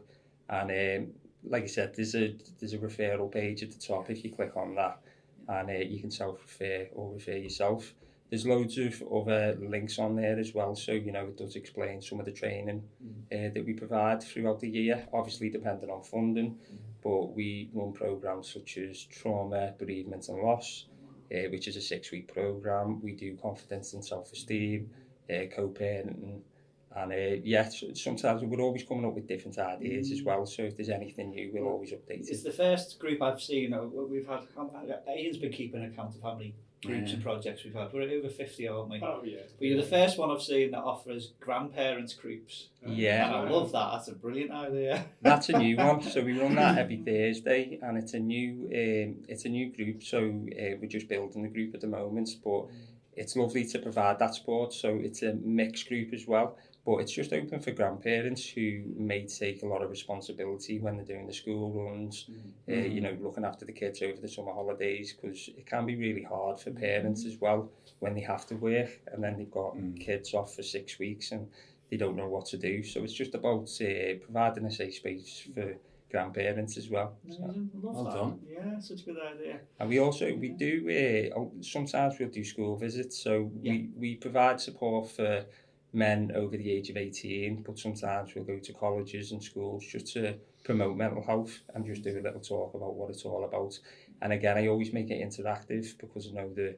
[SPEAKER 7] and like I said, there's a referral page at the top if you click on that, and you can self-refer or refer yourself. There's loads of other links on there as well, so you know it does explain some of the training that we provide throughout the year, obviously depending on funding, but we run programs such as trauma, bereavement and loss, which is a 6-week program. We do confidence and self-esteem, co-parenting, and sometimes we're always coming up with different ideas as well, so if there's anything new, we'll always update it.
[SPEAKER 2] It's the first group I've seen. We've had, Ian's been keeping account of how many groups and projects we've had. We're over 50, aren't we?
[SPEAKER 6] Oh, yeah.
[SPEAKER 2] But you're the first one I've seen that offers grandparents groups.
[SPEAKER 7] Yeah.
[SPEAKER 2] And I love that. That's a brilliant idea.
[SPEAKER 7] That's a new one. So we run that every Thursday, and it's a new group. So we're just building the group at the moment, but it's lovely to provide that support. So it's a mixed group as well. But it's just open for grandparents who may take a lot of responsibility when they're doing the school runs, you know, looking after the kids over the summer holidays, because it can be really hard for parents as well when they have to work and then they've got kids off for 6 weeks and they don't know what to do. So it's just about providing a safe space for grandparents as well.
[SPEAKER 2] Well done. Yeah, such a good idea.
[SPEAKER 7] And we do sometimes we'll do school visits, so we provide support for men over the age of 18, but sometimes we'll go to colleges and schools just to promote mental health and just do a little talk about what it's all about. And again, I always make it interactive because I know that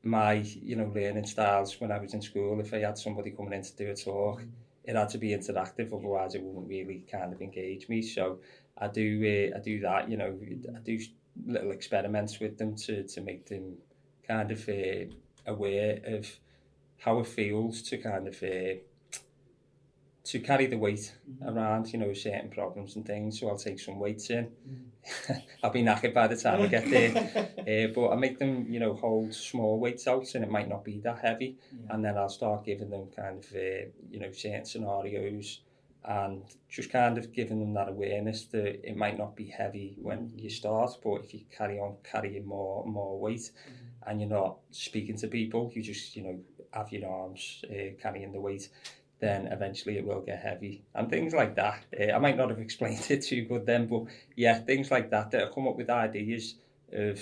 [SPEAKER 7] my, you know, learning styles when I was in school, if I had somebody coming in to do a talk, it had to be interactive, otherwise it wouldn't really kind of engage me. So I do that, you know, I do little experiments with them to make them kind of aware of how it feels to kind of to carry the weight around, you know, certain problems and things. So I'll take some weights in. I'll be knackered by the time I get there. But I make them, you know, hold small weights out, and it might not be that heavy. And then I'll start giving them kind of, you know, certain scenarios and just kind of giving them that awareness that it might not be heavy when you start, but if you carry on carrying more weight and you're not speaking to people, you just, you know, have your arms carrying the weight, then eventually it will get heavy and things like that. I might not have explained it too good then, but yeah, things like that I come up with ideas of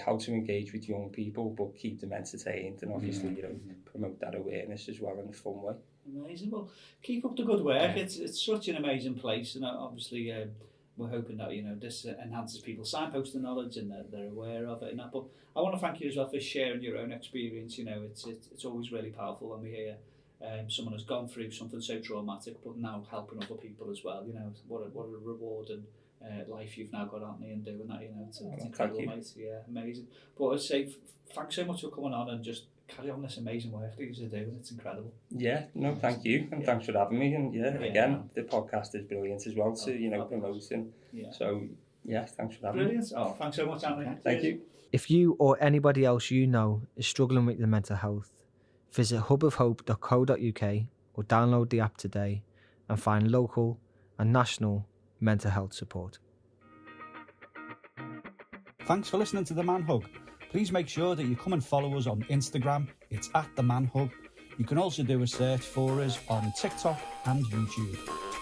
[SPEAKER 7] how to engage with young people but keep them entertained and obviously you know promote that awareness as well in a fun way.
[SPEAKER 2] Amazing. Well, keep up the good work. It's such an amazing place, and obviously we're hoping that, you know, this enhances people's signposting knowledge and they're aware of it and that. But I want to thank you as well for sharing your own experience. You know, it's always really powerful when we hear someone has gone through something so traumatic, but now helping other people as well. You know, what a rewarding life you've now got out there and doing that. You know, it's incredible, mate. Yeah, amazing. But I'd say thanks so much for coming on and just carry on this amazing work that you're doing. It's incredible.
[SPEAKER 7] Yeah, no, thank you, and thanks for having me. And again, the podcast is brilliant as well to promoting. Yeah. So thanks for having me.
[SPEAKER 2] Brilliant. Oh, thanks so much, Anthony.
[SPEAKER 7] Thank you.
[SPEAKER 8] If you or anybody else you know is struggling with their mental health, visit hubofhope.co.uk or download the app today and find local and national mental health support.
[SPEAKER 2] Thanks for listening to The Man Hug. Please make sure that you come and follow us on Instagram. It's @The Man Hug. You can also do a search for us on TikTok and YouTube.